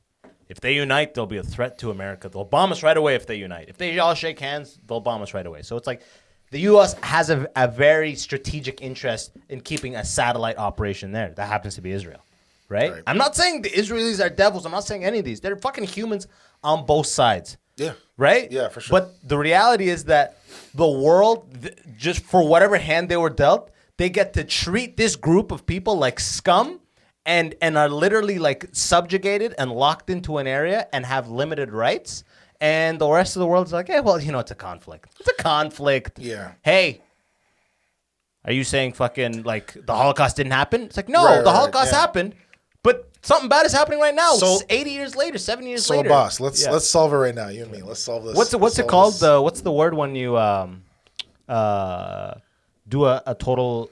If they unite, there'll be a threat to America. They'll bomb us right away if they unite. If they all shake hands, they'll bomb us right away. So it's like the U.S. has a very strategic interest in keeping a satellite operation there. That happens to be Israel. Right? I'm not saying the Israelis are devils. I'm not saying any of these. They're fucking humans on both sides. Yeah. Right? Yeah, for sure. But the reality is that the world, just for whatever hand they were dealt, they get to treat this group of people like scum and are literally like subjugated and locked into an area and have limited rights. And the rest of the world's like, hey, well, it's a conflict. It's a conflict. Yeah. Hey, are you saying fucking like the Holocaust didn't happen? It's like, no, Right, the Holocaust happened, but something bad is happening right now. So- 80 years later, 70 years So, later. boss, let's solve it right now. You and me. Let's solve this. What's it called? What's the word when you do a total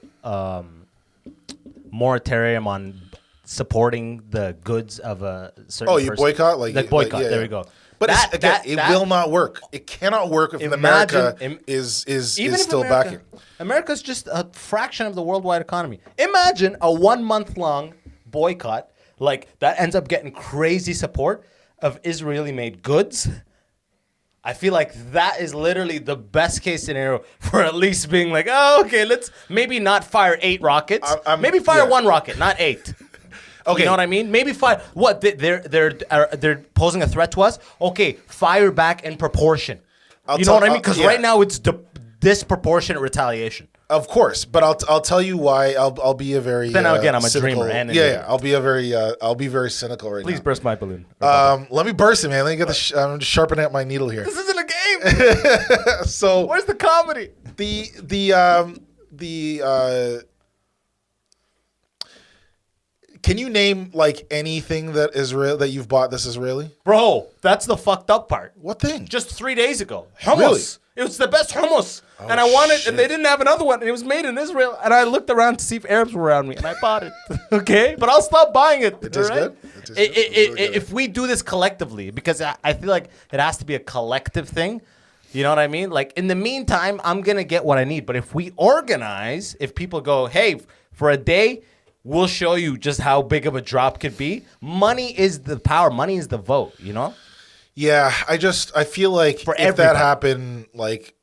moratorium on supporting the goods of a certain person? You boycott? Like boycott. yeah, there yeah. we go. But it will not work. It cannot work if America is still backing. America's just a fraction of the worldwide economy. Imagine a 1 month long boycott like that ends up getting crazy support of Israeli made goods. I feel like that is literally the best case scenario for at least being like, oh, okay, let's maybe not fire 8 rockets. Maybe fire 1 rocket, not 8. Okay. You know what I mean? Maybe fire. What? They're posing a threat to us? Okay, fire back in proportion. You know what I mean? Because right now it's disproportionate retaliation. Of course, but I'll tell you why. I'll be a very then again I'm cynical, a dreamer. And I'll be very cynical right now. Please burst my balloon. Let me burst it, man. Let me get I'm just sharpening up my needle here. This isn't a game. So where's the comedy? Can you name like anything that you've bought that's Israeli? Bro, that's the fucked up part. What thing? Just 3 days ago. Hummus. Really? It was the best hummus. And I wanted, and they didn't have another one. And it was made in Israel. And I looked around to see if Arabs were around me. And I bought it. Okay? But I'll stop buying it. It tastes good? If we do this collectively, because I feel like it has to be a collective thing. You know what I mean? Like, in the meantime, I'm going to get what I need. But if we organize, if people go, hey, for a day, we'll show you just how big of a drop could be. Money is the power. Money is the vote, you know? Yeah, I feel like if that happened, like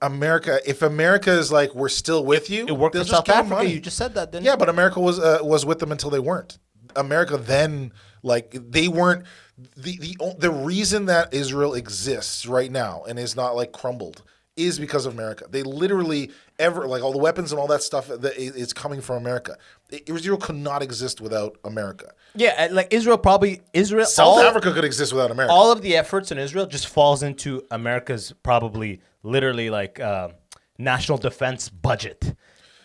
America, if America is like, we're still with you, it worked for South Africa. Money. You just said that, didn't you? Yeah, but America was with them until they weren't. America then, like, they weren't. The reason that Israel exists right now and is not like crumbled is because of America. They literally like all the weapons and all that stuff that is coming from America. Israel could not exist without America. Yeah, like Israel. South Africa could exist without America. All of the efforts in Israel just falls into America's probably literally like national defense budget.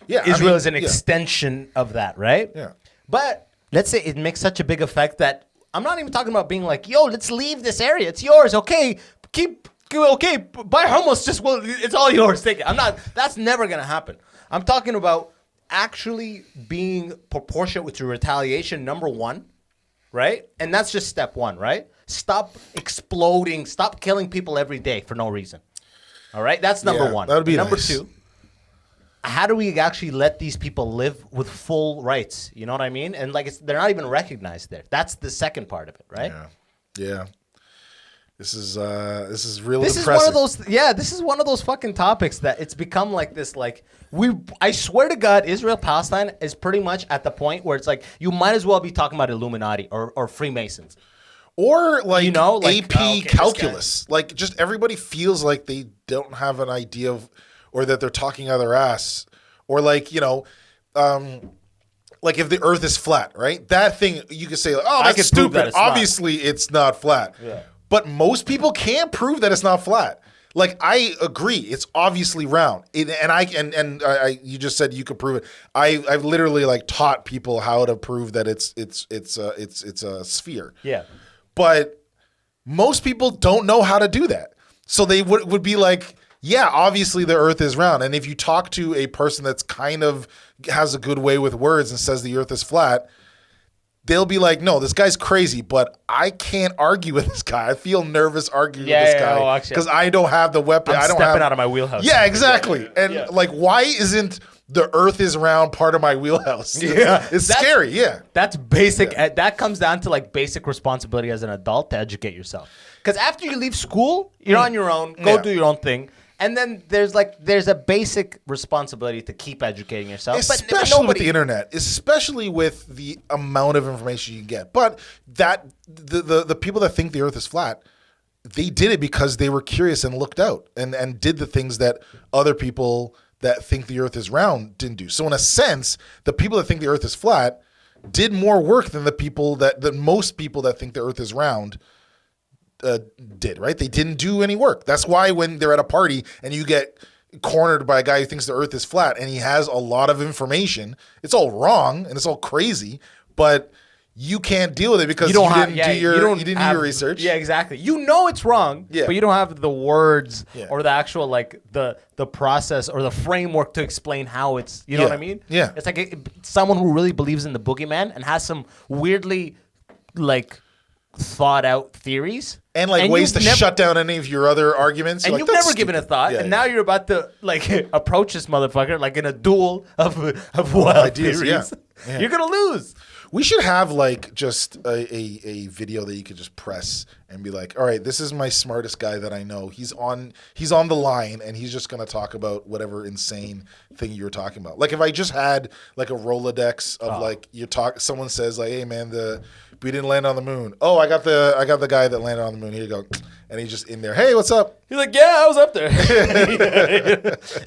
Yeah, Israel is an extension of that, right? Yeah. But let's say it makes such a big effect that I'm not even talking about being like, yo, let's leave this area. It's yours. Okay, buy hummus. It's all yours. Take it. That's never gonna happen. I'm talking about actually being proportionate with your retaliation. Number one, right? And that's just step one, right? Stop exploding. Stop killing people every day for no reason. All right, that's number one. That would be number nice. two. How do we actually let these people live with full rights? You know what I mean? And like, they're not even recognized there. That's the second part of it, right? Yeah. This is really this depressing. Is one of those. Yeah, this is one of those fucking topics that it's become like this. Like I swear to God, Israel Palestine is pretty much at the point where it's like you might as well be talking about Illuminati or Freemasons. Or like, you know, like AP calculus. Like, just everybody feels like they don't have an idea of, or that they're talking out of their ass. Or like, you know, like if the earth is flat, right? That thing, you could say, oh, that's stupid. Obviously, it's not flat. Yeah. But most people can't prove that it's not flat. Like, I agree, it's obviously round. You just said you could prove it. I've literally like taught people how to prove that it's a sphere. Yeah. But most people don't know how to do that. So they would be like, yeah, obviously the earth is round. And if you talk to a person that's kind of has a good way with words and says the earth is flat, they'll be like, no, this guy's crazy, but I can't argue with this guy. I feel nervous arguing with this guy because I don't have the weapon. I'm stepping out of my wheelhouse. Yeah, exactly. Like, why isn't the earth is round part of my wheelhouse? Yeah. It's scary, yeah. That's basic. Yeah. That comes down to like basic responsibility as an adult to educate yourself. Because after you leave school, you're on your own. Go do your own thing. And then there's a basic responsibility to keep educating yourself. Especially with the internet, especially with the amount of information you get. But that the people that think the earth is flat, they did it because they were curious and looked out and did the things that other people that think the earth is round didn't do. So in a sense, the people that think the earth is flat did more work than most people that think the earth is round did, right? They didn't do any work. That's why when they're at a party and you get cornered by a guy who thinks the earth is flat and he has a lot of information, it's all wrong and it's all crazy, but you can't deal with it because you didn't do your research. Yeah, exactly. You know it's wrong, but you don't have the words or the actual like the process or the framework to explain how it's. You know what I mean? Yeah. It's like someone who really believes in the boogeyman and has some weirdly like thought out theories and like ways to shut down any of your other arguments. And like, you've never given a thought, Yeah, and now you're about to like approach this motherfucker like in a duel of wild ideas, theories. Yeah. You're gonna lose. We should have like just a video that you could just press and be like, all right, this is my smartest guy that I know. He's on the line and he's just gonna talk about whatever insane thing you were talking about. Like if I just had like a Rolodex of like someone says like, hey man, we didn't land on the moon. Oh, I got the guy that landed on the moon. Here you go. And he's just in there. Hey, what's up? He's like, yeah, I was up there.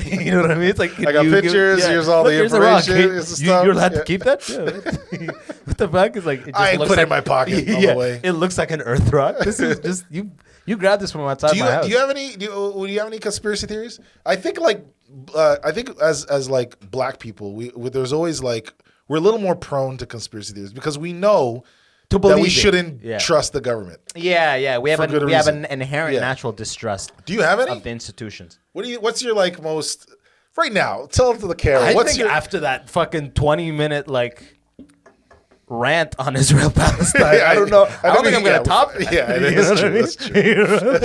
You know what I mean? It's like I got pictures. Here's all the information. Here's the stuff. You're allowed to keep that? Yeah. What the fuck? It's like it just I looks put like, it in my pocket on the way. It looks like an earth rock. This is just you grabbed this from outside my house. Do you have any conspiracy theories? I think like as like black people, there's always like we're a little more prone to conspiracy theories because we know that we shouldn't trust the government. Yeah. We have an inherent natural distrust. Do you have any of the institutions? What's your like most right now? Tell it to the camera. I think after that fucking 20-minute like rant on Israel Palestine, I don't know. I don't think I'm gonna top it. Yeah, that's true.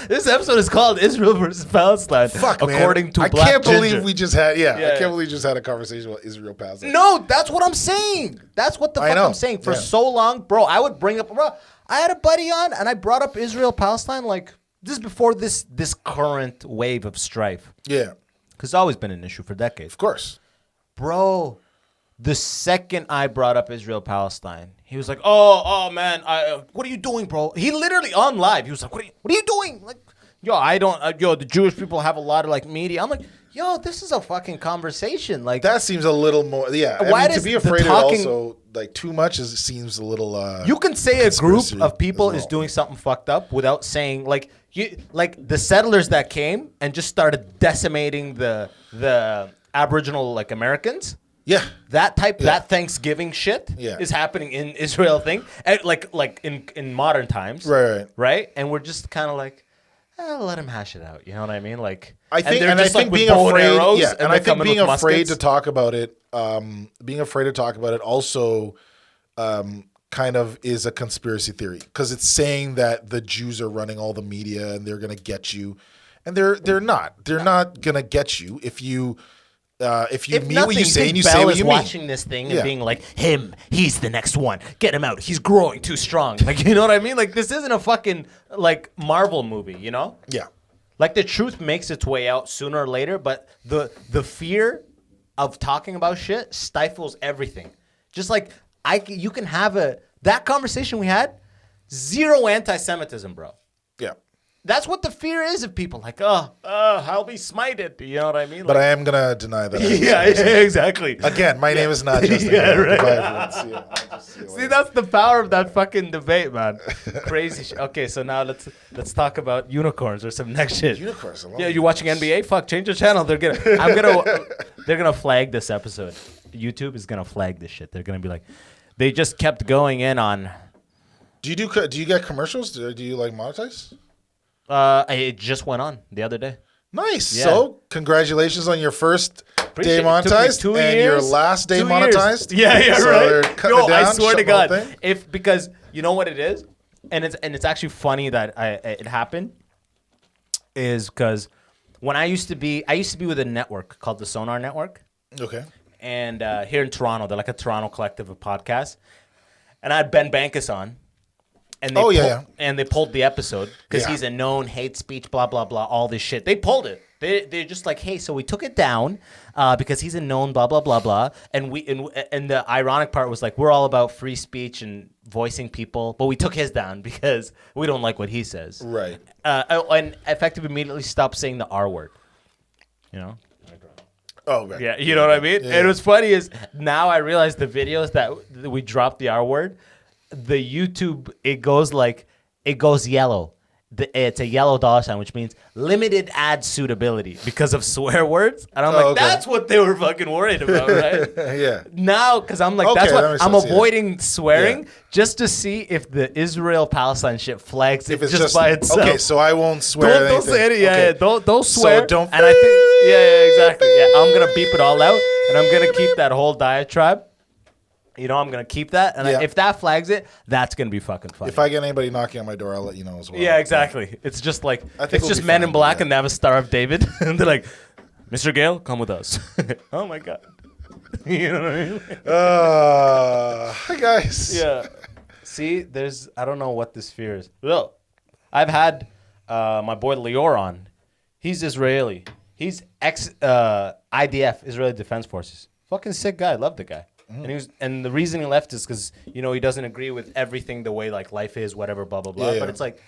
This episode is called Israel versus Palestine. Fuck, according man. to I Black can't Ginger. believe we just had I can't believe we just had a conversation about Israel Palestine. No, that's what I'm saying. That's what the fuck I'm saying. For so long, bro, I would bring up I had a buddy on and I brought up Israel Palestine like this is before this current wave of strife. Yeah. Because it's always been an issue for decades. Of course. Bro, the second I brought up Israel Palestine, he was like, "Oh man, what are you doing, bro?" He literally on live, he was like, "What are you doing?" Like, the Jewish people have a lot of like media. I'm like, "Yo, this is a fucking conversation." Like that seems a little more. Yeah, I mean, to be afraid of it also like too much seems a little. You can say a group of people is doing something fucked up without saying like the settlers that came and just started decimating the Aboriginal like Americans. Yeah, that Thanksgiving shit is happening in Israel thing, like in modern times, right? And we're just kind of like, let him hash it out. You know what I mean? Like, I think being afraid to talk about it, also, kind of is a conspiracy theory because it's saying that the Jews are running all the media and they're gonna get you, and they're not gonna get you if you mean what you say and you say what you mean. Watching this thing and being like, he's the next one. Get him out. He's growing too strong. Like, you know what I mean? Like, this isn't a fucking, like, Marvel movie, you know? Yeah. Like, the truth makes its way out sooner or later, but the fear of talking about shit stifles everything. Just like, you can have that conversation we had, zero anti-Semitism, bro. Yeah. That's what the fear is of people. Like, I'll be smited. You know what I mean? Like, but I am going to deny that. Yeah, exactly. Again, my name is not Justin Gayle. Right. See, that's the power of that fucking debate, man. Crazy shit. Okay, so now let's talk about unicorns or some next shit. Unicorns. Yeah, you watching NBA? Fuck, change the channel. They're gonna flag this episode. YouTube is gonna flag this shit. They're gonna be like, they just kept going in on. Do you get commercials? Do you like monetize? It just went on the other day. Nice. Yeah. So, congratulations on your first day monetized and your last day monetized. Yeah, so right. Yo, I swear to God, because you know what it is, and it's actually funny that it happened, is because when I used to be with a network called the Sonar Network. Okay. And here in Toronto, they're like a Toronto collective of podcasts, and I had Ben Bankus on. And they pulled the episode because he's a known hate speech, blah, blah, blah, all this shit. They pulled it. They're just like, hey, so we took it down because he's a known blah, blah, blah, blah. And the ironic part was like, we're all about free speech and voicing people, but we took his down because we don't like what he says. Right. And effective immediately stopped saying the R word. You know? Oh, right. Yeah, you know what I mean? Yeah. And what's funny is now I realize the videos that we dropped the R word, the YouTube, it goes yellow. It's a yellow dollar sign, which means limited ad suitability because of swear words. And I'm like, okay. that's what they were fucking worried about, right? Yeah. Now, because I'm like, Okay, that's that what makes I'm sense, avoiding swearing Yeah. just to see if the Israel-Palestine shit flags If it it's just by itself. Okay, so I won't swear. Don't say it. Yeah, Okay. yeah. Don't swear. So don't. And I think, yeah, exactly. Yeah, I'm gonna beep it all out, and I'm gonna keep that whole diatribe. You know, I'm gonna keep that, and Yeah. if that flags it, that's gonna be fucking funny. If I get anybody knocking on my door, I'll let you know as well. Yeah, exactly. It's just like I think it's we'll just be Men fine, in Black, yeah. and they have a Star of David, and they're like, "Mr. Gayle, come with us." Oh my god. You know what I mean? Hi guys. Yeah. See, I don't know what this fear is. Well, I've had my boy Lior on. He's Israeli. He's ex IDF, Israeli Defense Forces. Fucking sick guy. Love the guy. And the reason he left is because he doesn't agree with everything the way like life is, whatever, blah blah blah. Yeah, But yeah. it's like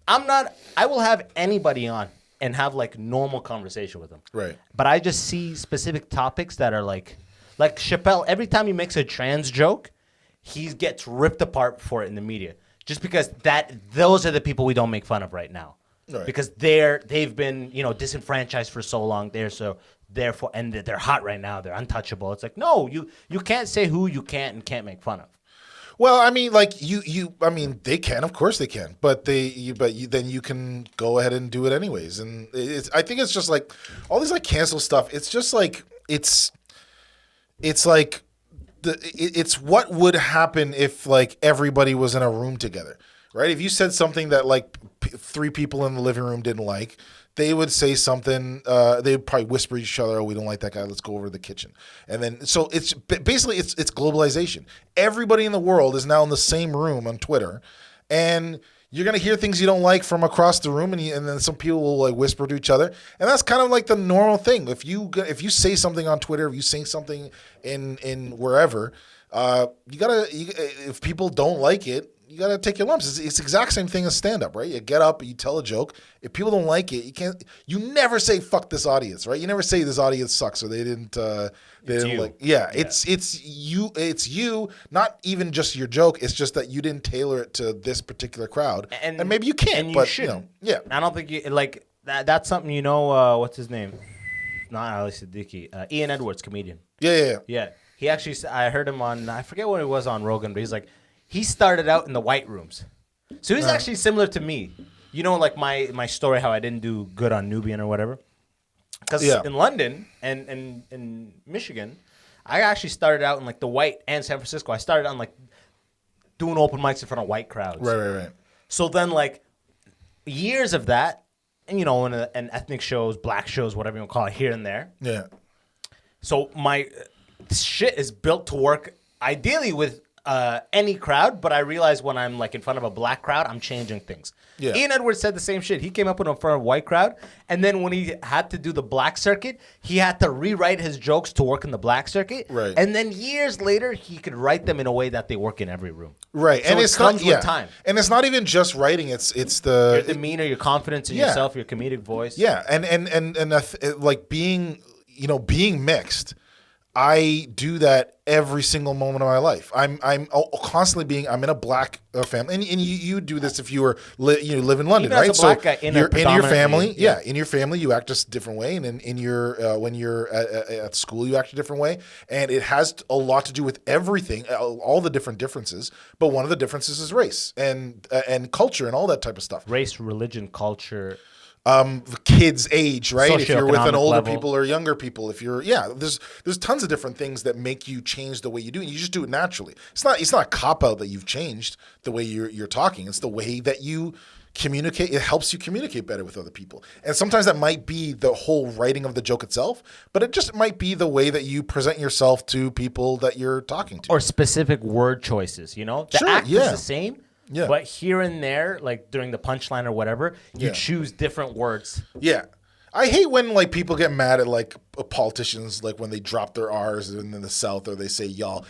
I will have anybody on and have like normal conversation with them. Right. But I just see specific topics that are like Chappelle. Every time he makes a trans joke, he gets ripped apart for it in the media. Just because those are the people we don't make fun of right now. Right. Because they've been disenfranchised for so long. Therefore, and they're hot right now. They're untouchable. It's like, no, you can't say who you can't and can't make fun of. Well, I mean, like I mean, they can, of course they can, but then you can go ahead and do it anyways. And I think it's just like all these like cancel stuff. It's just like it's like it's what would happen if like everybody was in a room together, right? If you said something that like three people in the living room didn't like, they would say something. They would probably whisper to each other, "Oh, we don't like that guy. Let's go over to the kitchen." And then, so it's basically it's globalization. Everybody in the world is now in the same room on Twitter, and you're gonna hear things you don't like from across the room, and then some people will like whisper to each other, and that's kind of like the normal thing. If you say something on Twitter, if you say something in wherever, if people don't like it, you gotta take your lumps. It's the exact same thing as stand up, right? You get up, you tell a joke. If people don't like it, you never say fuck this audience, right? You never say this audience sucks or they didn't like. Yeah, it's you. Not even just your joke. It's just that you didn't tailor it to this particular crowd, and maybe you can't. And but shouldn't. yeah. I don't think you like that. That's something what's his name? Not Ali Siddiqui. Ian Edwards, comedian. Yeah. Yeah, he actually. I heard him on. I forget what it was on Rogan, but he's like. He started out in the white rooms. So he's actually similar to me. Like my story, how I didn't do good on Nubian or whatever. Because in London and in Michigan, I actually started out in like the white and San Francisco. I started on like doing open mics in front of white crowds. Right. So then like years of that, and and ethnic shows, black shows, whatever you want to call it, here and there. Yeah. So my shit is built to work ideally with any crowd, but I realize when I'm like in front of a black crowd, I'm changing things. Yeah. Ian Edwards said the same shit. He came up in front of a white crowd, and then when he had to do the black circuit, he had to rewrite his jokes to work in the black circuit. Right. And then years later, he could write them in a way that they work in every room. Right. So And it it's comes not with time. And it's not even just writing. It's Your demeanor, your confidence in Yeah. yourself, your comedic voice. Yeah, and like being mixed, I do that every single moment of my life. I'm constantly I'm in a black family, and you do this if you live in London, Even as right? a black guy in a you're in your family, predominantly- in your family you act just a different way, and in your when you're at school you act a different way, and it has a lot to do with everything, all the different differences. But one of the differences is race and culture and all that type of stuff. Race, religion, culture. The kid's age, right? If you're with an Socioeconomic older level. people or younger people, there's tons of different things that make you change the way you do it. You just do it naturally. It's not a cop out that you've changed the way you're talking. It's the way that you communicate. It helps you communicate better with other people. And sometimes that might be the whole writing of the joke itself, but it just might be the way that you present yourself to people that you're talking to. Or specific word choices, The Sure, act yeah. is the same. Yeah. But here and there, like during the punchline or whatever, you Yeah. choose different words. Yeah. I hate when like people get mad at like politicians, like when they drop their R's in the South or they say y'all.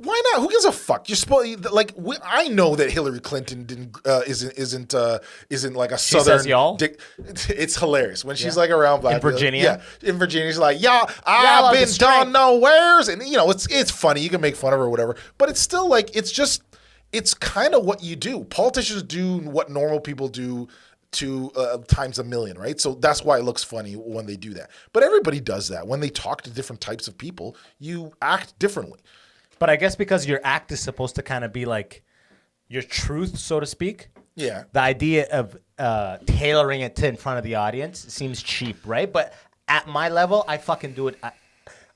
Why not? Who gives a fuck? You're supposed like I know that Hillary Clinton isn't like a She southern. says y'all? It's hilarious when she's like around black In Virginia? Yeah, in Virginia, she's like, "Y'all, I've been done nowheres," and it's funny. You can make fun of her or whatever, but it's still like it's kind of what you do. Politicians do what normal people do to times a million, right? So that's why it looks funny when they do that. But everybody does that. When they talk to different types of people, you act differently. But I guess because your act is supposed to kind of be like your truth, so to speak. Yeah. The idea of tailoring it to in front of the audience seems cheap, right? But at my level, I fucking do it.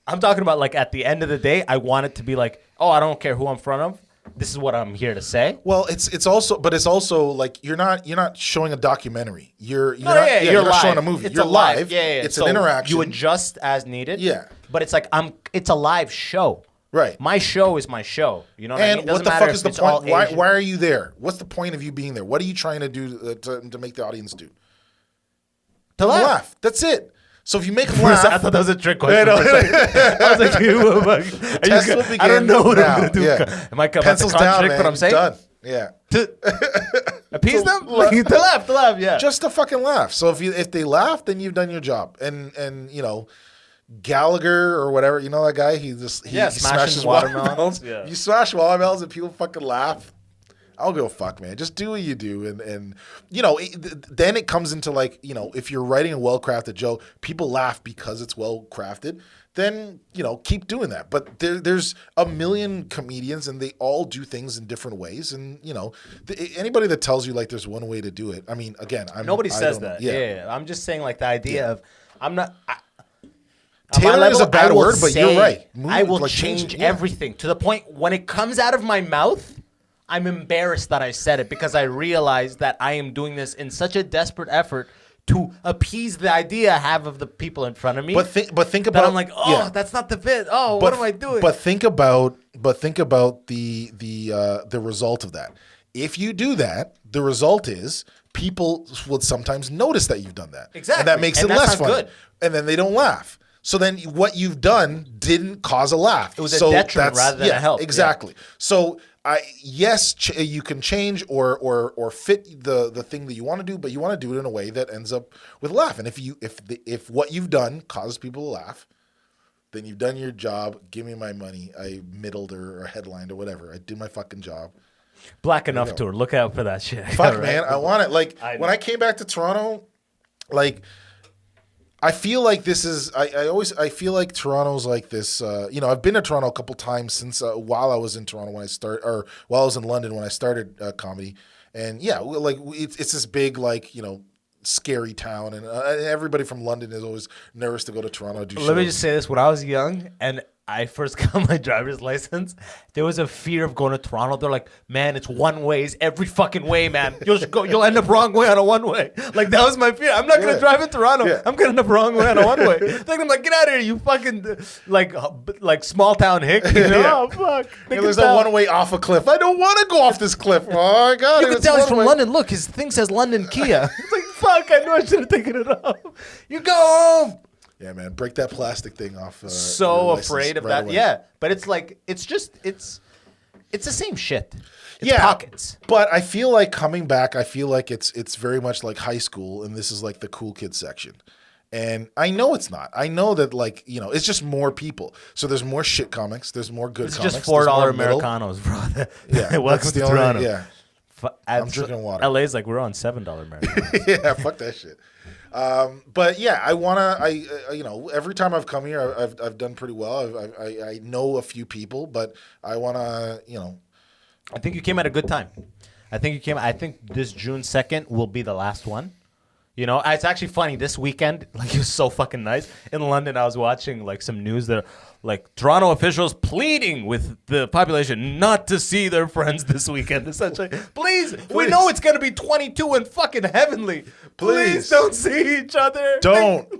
I'm talking about like at the end of the day, I want it to be like, oh, I don't care who I'm in front of. This is what I'm here to say. Well, it's also like you're not showing a documentary. You're you're not showing a movie. You're live. Yeah. It's so an interaction. You adjust as needed. Yeah. But it's like it's a live show. Right. My show is my show. You know what I mean? And what the fuck is the point? Why are you there? What's the point of you being there? What are you trying to do to make the audience do? To laugh. That's it. So if you make them laugh, I thought that was a trick question. I was like, I don't know what I'm going to do. Yeah. Am I about pencils to down, contradict man. what I'm saying? Done. Yeah. To appease them? Like, to laugh, yeah. Just to fucking laugh. So if they laugh, then you've done your job. And Gallagher or whatever, you know that guy? He smashes watermelons. Yeah. You smash watermelons and people fucking laugh. I don't give a fuck, man. Just do what you do, and then it comes into like, if you're writing a well-crafted joke, people laugh because it's well-crafted. Then keep doing that. But there's a million comedians, and they all do things in different ways. And anybody that tells you like there's one way to do it, I mean, again, nobody says that. Yeah, I'm just saying like the idea of I'm not. Tailoring is a bad word, but you're right. I will change everything to the point when it comes out of my mouth. I'm embarrassed that I said it because I realize that I am doing this in such a desperate effort to appease the idea I have of the people in front of me. But think about that I'm like, that's not the fit. Oh, what am I doing? But think about the result of that. If you do that, the result is people would sometimes notice that you've done that. Exactly. And that makes it less funny. Good. And then they don't laugh. So then what you've done didn't cause a laugh. It was a detriment rather than a help. Exactly. Yeah. So you can change or fit the thing that you want to do, but you want to do it in a way that ends up with a laugh. And if what you've done causes people to laugh, then you've done your job. Give me my money. I middled or headlined or whatever. I did my fucking job. Black Enough Tour. Look out for that shit. Fuck, right? Man. I want it. Like when I came back to Toronto, like I feel like this is. I feel like Toronto's like this. I've been to Toronto a couple times since while I was in Toronto while I was in London when I started comedy, and like it's this big like scary town, and everybody from London is always nervous to go to Toronto to do shows. Let me just say this: when I was young and I first got my driver's license, there was a fear of going to Toronto. They're like, man, it's one ways every fucking way, man. You'll end up wrong way on a one way. Like that was my fear. I'm not gonna drive in Toronto. Yeah. I'm gonna end up wrong way on a one way. I'm like, get out of here, you fucking like small town hick. Oh fuck. There's a one way off a cliff. I don't want to go off this cliff. Oh my god. You can tell he's from London. Look, his thing says London Kia. It's like fuck. I knew I should have taken it off. You go home. Yeah, man, break that plastic thing off. So afraid of that. Away. Yeah, but it's like it's the same shit. It's pockets. But I feel like coming back, I feel like it's very much like high school, and this is like the cool kids section. And I know it's not. I know that it's just more people. So there's more shit comics. There's more good comics. It's just $4 Americanos, bro. Yeah, welcome to Toronto. Yeah, I'm drinking water. LA's like we're on $7 Americanos. Yeah, fuck that shit. But yeah, I wanna. Every time I've come here, I've done pretty well. I know a few people, but I wanna. I think you came at a good time. I think this June 2nd will be the last one. It's actually funny. This weekend, like it was so fucking nice. In London, I was watching like some news that like Toronto officials pleading with the population not to see their friends this weekend. Essentially, please. We know it's gonna be 22 and fucking heavenly. Please don't see each other. Don't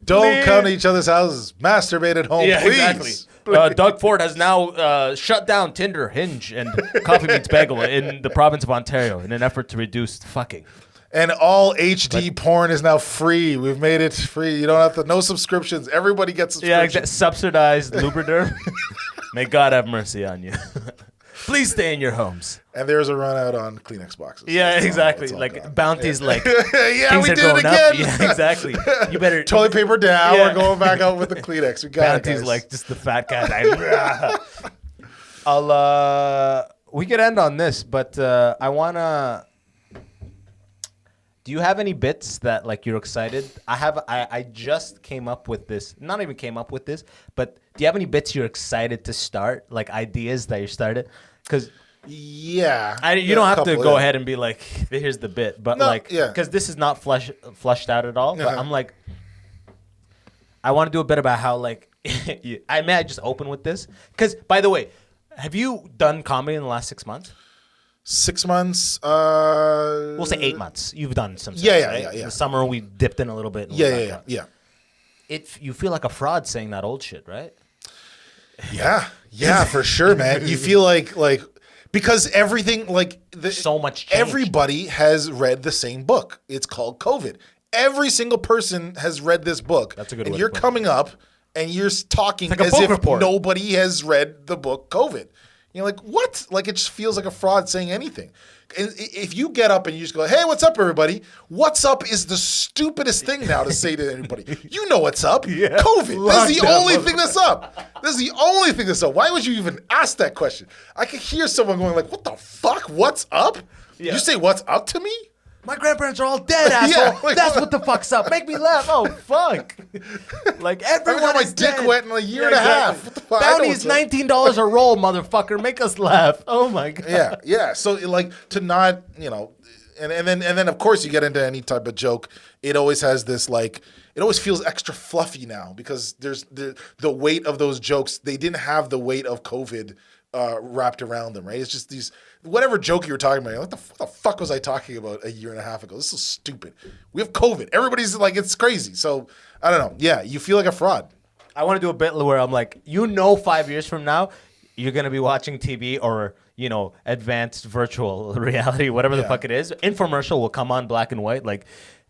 come to each other's houses. Masturbate at home, yeah, please. Exactly. Doug Ford has now shut down Tinder, Hinge, and Coffee Meets Bagel in the province of Ontario in an effort to reduce fucking. And all HD porn is now free. We've made it free. You don't have to. No subscriptions. Everybody gets subscriptions. Yeah, subsidized Lubriderm. May God have mercy on you. Please stay in your homes. And there's a run out on Kleenex boxes. Yeah, It's exactly. all like gone. bounties, like Yeah, things we are did going it up. again. Yeah, exactly. You better Toilet paper down. Yeah. We're going back out with the Kleenex. We got bounties it, guys. like just the fat guy. We could end on this, but I wanna. Do you have any bits that like you're excited? I just came up with this. Not even came up with this, but do you have any bits you're excited to start? Like ideas that you started? Because Yeah. you don't have to couple, go yeah. ahead and be like, here's the bit, but No, like, yeah. because this is not flushed out at all. But Uh-huh. I'm like, I want to do a bit about how like, I may just open with this because, by the way, have you done comedy in the last 6 months? 6 months. We'll say 8 months. You've done some. Yeah, sets, yeah, right? yeah, yeah. In the summer we dipped in a little bit. And Yeah, we're yeah, back yeah, out. yeah. You feel like a fraud saying that old shit, right? Yeah, for sure, man. You feel like because everything like So much change. everybody has read the same book. It's called COVID. Every single person has read this book. That's a good and way to you're put it. coming up and you're talking It's like a as book if report. nobody has read the book COVID. You're like, what? Like it just feels like a fraud saying anything. And if you get up and you just go, hey, what's up, everybody? What's up is the stupidest thing now to say to anybody. You know what's up. Yeah. COVID. That's the Lockdown, only thing that's up. That's the only thing that's up. Why would you even ask that question? I could hear someone going like, what the fuck? What's up? Yeah. You say what's up to me? My grandparents are all dead, asshole. Yeah, like- That's what the fuck's up. Make me laugh. Oh, fuck. Like, I haven't everyone got my is dick dead. wet in a year and a half. What the fuck? I know Bounty is what's up. $19 a roll, motherfucker. Make us laugh. Oh, my God. Yeah. So like to not, and then of course you get into any type of joke, it always has this like it always feels extra fluffy now because there's the weight of those jokes. They didn't have the weight of COVID wrapped around them, right? It's just these whatever joke you were talking about. You're like, what the fuck was I talking about a year and a half ago? This is stupid. We have COVID. Everybody's like, it's crazy. So I don't know. Yeah, you feel like a fraud. I want to do a bit where I'm like, 5 years from now, you're going to be watching TV or, advanced virtual reality, whatever the Yeah. fuck it is. Infomercial will come on black and white. Like,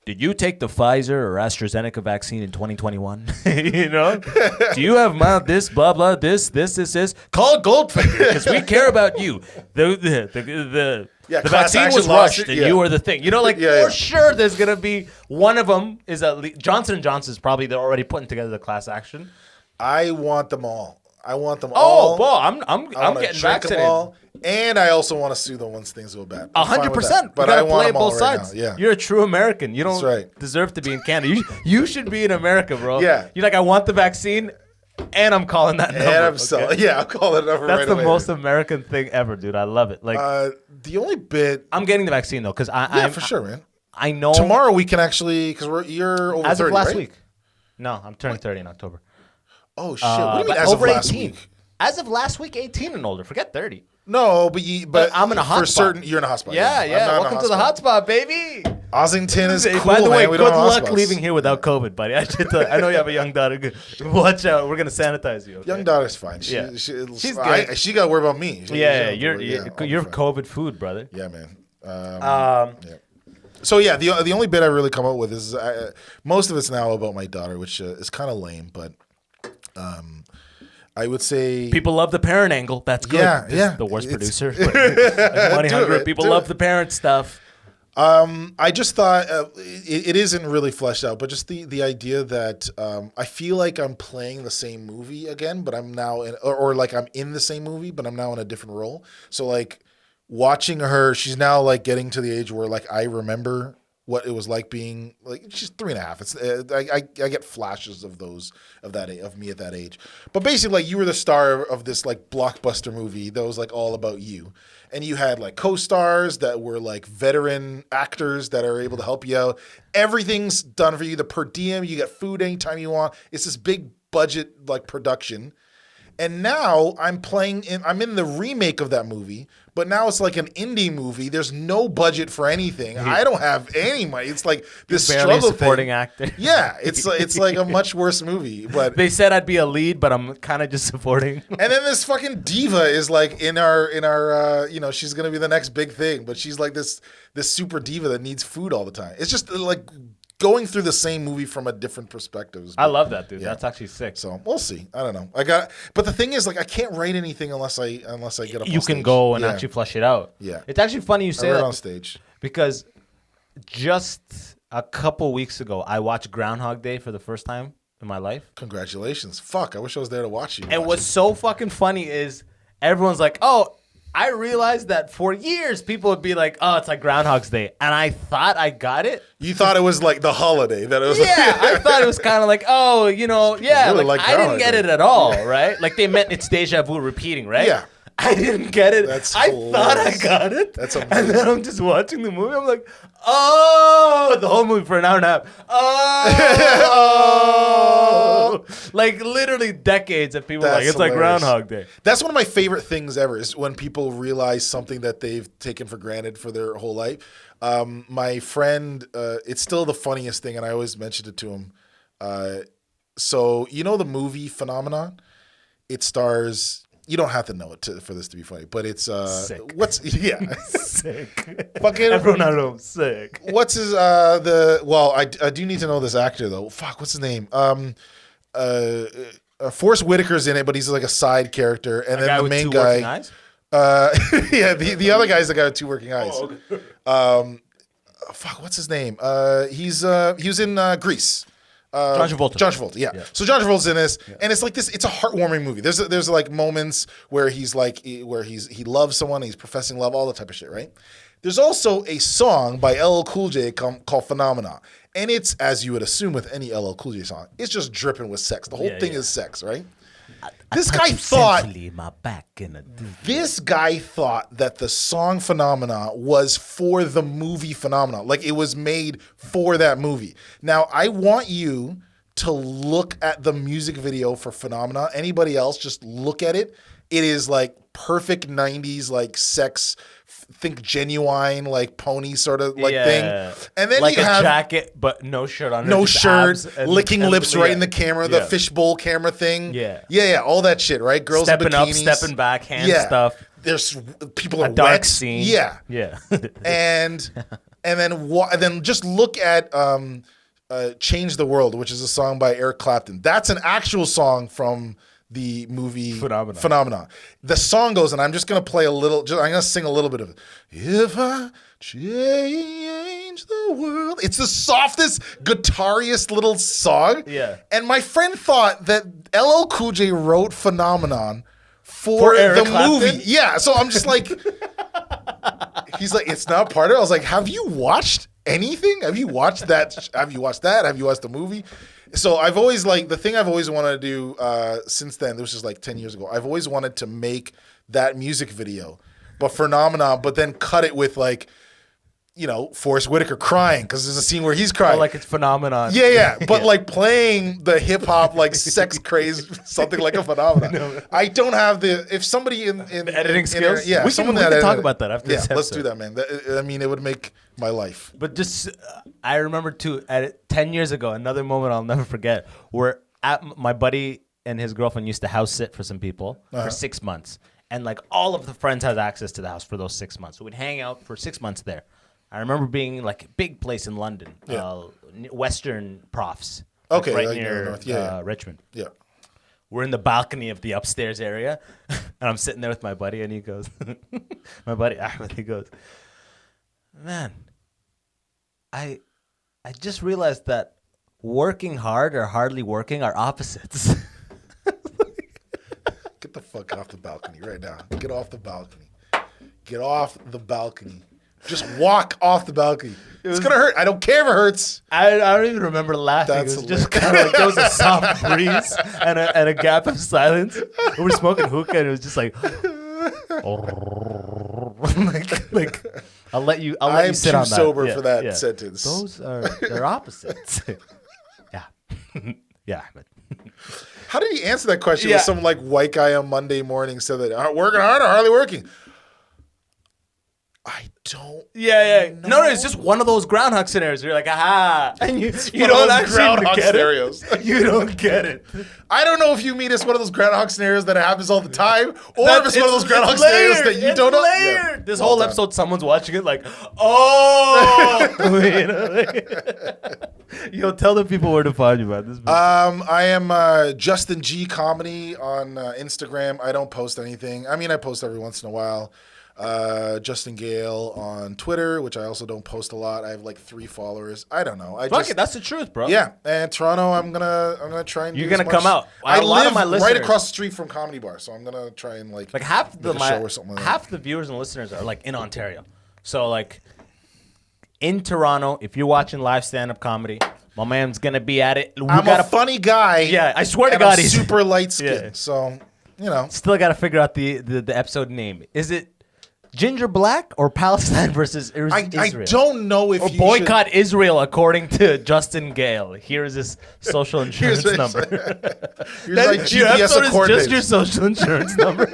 did you take the Pfizer or AstraZeneca vaccine in 2021? Do you have mild this, blah, blah, this? Call Goldfinger because we care about you. The Class vaccine action was lawsuit, rushed and yeah. you were the thing. Yeah. For sure there's going to be one of them is at least Johnson & Johnson's probably they're already putting together the class action. I want them all. I want them Oh, all. well, I'm I wanna getting drink 'em vaccinated. all, and I also want to sue them once things go bad. I'm fine with 100%. that. But you I gotta want play them all both right sides. now. Yeah. You're a true American. You don't That's right. deserve to be in Canada. You should be in America, bro. Yeah. You're like, I want the vaccine, and I'm calling that number. And I'm okay? selling. Yeah, I'll call it over That's right the away. most American thing ever, dude. I love it. Like, The only bit. I'm getting the vaccine though, because Yeah, I'm for sure, man. I know Tomorrow we can actually because you're over as 30, of last right? week. No, I'm turning 30 in October. Oh shit! What do you mean But as of over last 18. week? As of last week, 18 and older. Forget 30. No, but I'm in a for hotspot. certain. You're in a hotspot. Yeah, I'm yeah. not in a Welcome to the hotspot, baby. Ossington is cool, By the way, man. We good don't have luck hotspots. leaving here without COVID, buddy. I know you have a young daughter. Good. Watch out. We're gonna sanitize you. Okay? Young daughter's fine. Yeah. She's She good. she got to worry about me. Yeah, She you're gotta worry- I'll be you're fine. COVID food, brother. Yeah, man. Um, Yeah. So yeah, the only bit I really come up with is most of it's now about my daughter, which is kind of lame, but I would say People love the parent angle. That's good. Yeah, This is yeah. The worst It's- producer. Like Money Do hungry. it, People do love it. the parent stuff. I just thought it isn't really fleshed out, but just the idea that I feel like I'm playing the same movie again, but I'm now or like I'm in the same movie, but I'm now in a different role. So like watching her, she's now like getting to the age where like I remember what it was like being like she's 3.5. It's I get flashes of me at that age. But basically, like you were the star of this like blockbuster movie that was like all about you. And you had like co-stars that were like veteran actors that are able to help you out. Everything's done for you. The per diem, you get food anytime you want. It's this big budget like production. And now I'm in the remake of that movie, but now it's like an indie movie. There's no budget for anything. I don't have any money. It's like this Barely a struggle supporting thing. actor. Yeah, it's like a much worse movie. But They said I'd be a lead, but I'm kind of just supporting. and then this fucking diva is like in our she's gonna be the next big thing, but she's like this super diva that needs food all the time. It's just like going through the same movie from a different perspective. I love that, dude. That's actually sick. So we'll see. I don't know. But the thing is, like, I can't write anything unless I get up on stage. You can go and actually flush it out. Yeah. It's actually funny you say that on stage because just a couple weeks ago, I watched Groundhog Day for the first time in my life. Congratulations. Fuck, I wish I was there to watch you. And what's so fucking funny is everyone's like, oh, I realized that for years people would be like, oh, it's like Groundhog's Day. And I thought I got it. You thought it was like the holiday. That it was I thought it was kind of like, oh, you know, yeah. Really like I didn't get it at all, right? Like they meant it's deja vu repeating, right? Yeah. I didn't get it. I thought I got it. That's amazing. And then I'm just watching the movie. I'm like, oh, the whole movie for an hour and a half. Oh, like literally decades of people like, it's hilarious. like Groundhog Day. That's one of my favorite things ever is when people realize something that they've taken for granted for their whole life. My friend, it's still the funniest thing, and I always mention it to him. So you know the movie Phenomenon? It stars... You don't have to know it for this to be funny, but it's sick. Sick. Fucking everyone I know, sick. What's his I do need to know this actor though. Fuck, what's his name? Forrest Whitaker's in it, but he's like a side character, and then the main guy. The other guy's the guy with two working eyes. Oh, okay. Fuck, what's his name? He was in Grease. John Travolta. Yeah. So John Travolta's in this, and it's like this. It's a heartwarming movie. There's like moments where he loves someone, he's professing love, all that type of shit, right? There's also a song by LL Cool J called Phenomena, and it's, as you would assume with any LL Cool J song, it's just dripping with sex. The whole thing is sex, right? This guy thought that the song Phenomena was for the movie Phenomena. Like it was made for that movie. Now, I want you to look at the music video for Phenomena. Anybody else, just look at it. It is like perfect 90s, like sex, think Genuine, like pony sort of like thing. And then like you have a jacket, but no shirt on. No shirt, licking lips right in the camera, the fishbowl camera thing. Yeah, all that shit, right? Girls stepping in bikinis. up, stepping back, hand stuff. There's people are dark wet. scene. Yeah. and then just look at Change the World, which is a song by Eric Clapton. That's an actual song from the movie Phenomena. The song goes, and I'm just going to play a little, I'm going to sing a little bit of it. If I change the world. It's the softest, guitariest little song. Yeah. And my friend thought that LL Cool J wrote Phenomenon for the movie. Yeah. So I'm just like, he's like, it's not part of it. I was like, have you watched anything? Have you watched that? Have you watched that? Have you watched the movie? So I've always the thing I've always wanted to do since then, this was like 10 years ago, I've always wanted to make that music video, but Phenomenon, but then cut it with like, you know, Forrest Whitaker crying because there's a scene where he's crying. Like it's Phenomenon. Yeah. But like playing the hip hop, like sex craze, something like a Phenomenon. No. I don't have if somebody in the editing skills. Yeah. We can talk about that after this episode. Let's do that, man. I mean, it would make my life. But just, I remember too, 10 years ago, another moment I'll never forget, where my buddy and his girlfriend used to house sit for some people for 6 months. And like all of the friends had access to the house for those 6 months. So we'd hang out for 6 months there. I remember being like a big place in London, Western Profs. Okay. Right near Richmond. Yeah. We're in the balcony of the upstairs area. And I'm sitting there with my buddy, and he goes, my buddy Ahmed, he goes, man, I just realized that working hard or hardly working are opposites. Get the fuck off the balcony right now. Get off the balcony. Get off the balcony. Just walk off the balcony. It's going to hurt. I don't care if it hurts. I don't even remember laughing. It was just kind of like there was a soft breeze and a gap of silence. We were smoking hookah, and it was just like... like I'll let you sit on that. I'm too sober for that sentence. They're opposites. Yeah. How did he answer that question with some like white guy on Monday morning said that working hard or hardly working? I don't. Yeah. No, it's just one of those Groundhog scenarios. You're like, aha, and you One of don't those actually Groundhog get scenarios. it. You don't get it. I don't know if you mean it's one of those Groundhog scenarios that happens all the time, or That- if it's one of those it's Groundhog layered, scenarios that you it's don't know. layered. Yeah. This Well whole done. episode, someone's watching it like, oh. You know, like- Yo, tell the people where to find you, man. This I am Justin G Comedy on Instagram. I don't post anything. I mean, I post every once in a while. Justin Gayle on Twitter, which I also don't post a lot. I have like 3 followers. I don't know. Fuck it, that's the truth, bro. Yeah, and Toronto, I'm gonna try and. You're do as gonna come much- out. I A lot of live my right listeners- across the street from Comedy Bar, so I'm gonna try and like half make a show or something like that. half the viewers and listeners are like in Ontario. So like in Toronto, if you're watching live stand-up comedy, my man's gonna be at it. I'm a funny guy. Yeah, I swear to and God, I'm he's super light skinned. Yeah. So you know, Still got to figure out the episode name. Is it Ginger Black or Palestine versus Israel? I don't know if Or you boycott Israel according to Justin Gayle. Here's his social insurance Here's number. Here's like Your GPS episode is coordinates. just your social insurance number.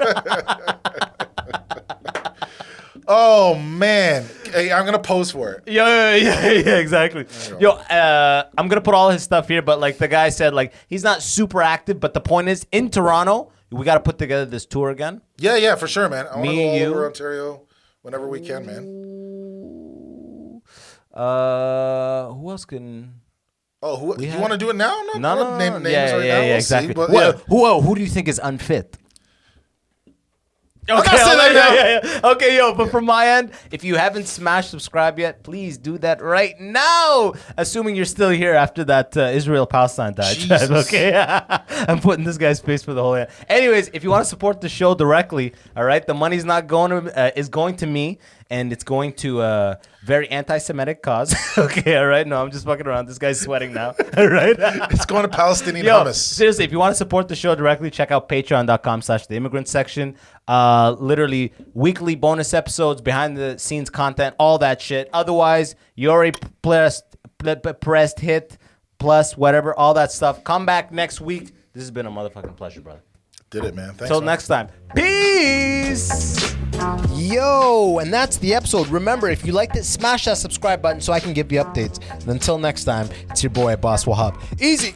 Oh man, hey, I'm gonna pose for it. Yeah, exactly. Yo, I'm gonna put all his stuff here, but like the guy said, like he's not super active. But the point is, in Toronto, we got to put together this tour again. Yeah, for sure, man. I want to Me, go all you. over Ontario whenever we can, man. Who else can? Oh, you have- want to do it now? No. Name names Yeah, right yeah, now. We'll exactly. See, but, Who, yeah. who do you think is unfit? not saying that now. Yeah. Okay, yo, but from my end, if you haven't smashed subscribe yet, please do that right now. Assuming you're still here after that Israel-Palestine diatribe, Jesus. okay? I'm putting this guy's face for the whole end. Anyways, if you want to support the show directly, all right, the money's not going to is going to me, and it's going to a very anti-Semitic cause. Okay, all right? No, I'm just fucking around. This guy's sweating now, all right? It's going to Palestinian Yo, hummus. seriously, if you want to support the show directly, check out patreon.com/theimmigrant section. Literally weekly bonus episodes, behind the scenes content, all that shit. Otherwise, you already pressed hit plus whatever, all that stuff. Come back next week. This has been a motherfucking pleasure, brother. Did it, man. Thanks. Till man. next time. Peace. Yo, and that's the episode. Remember, if you liked it, smash that subscribe button so I can give you updates. And until next time, it's your boy Abbas Wahab. Easy.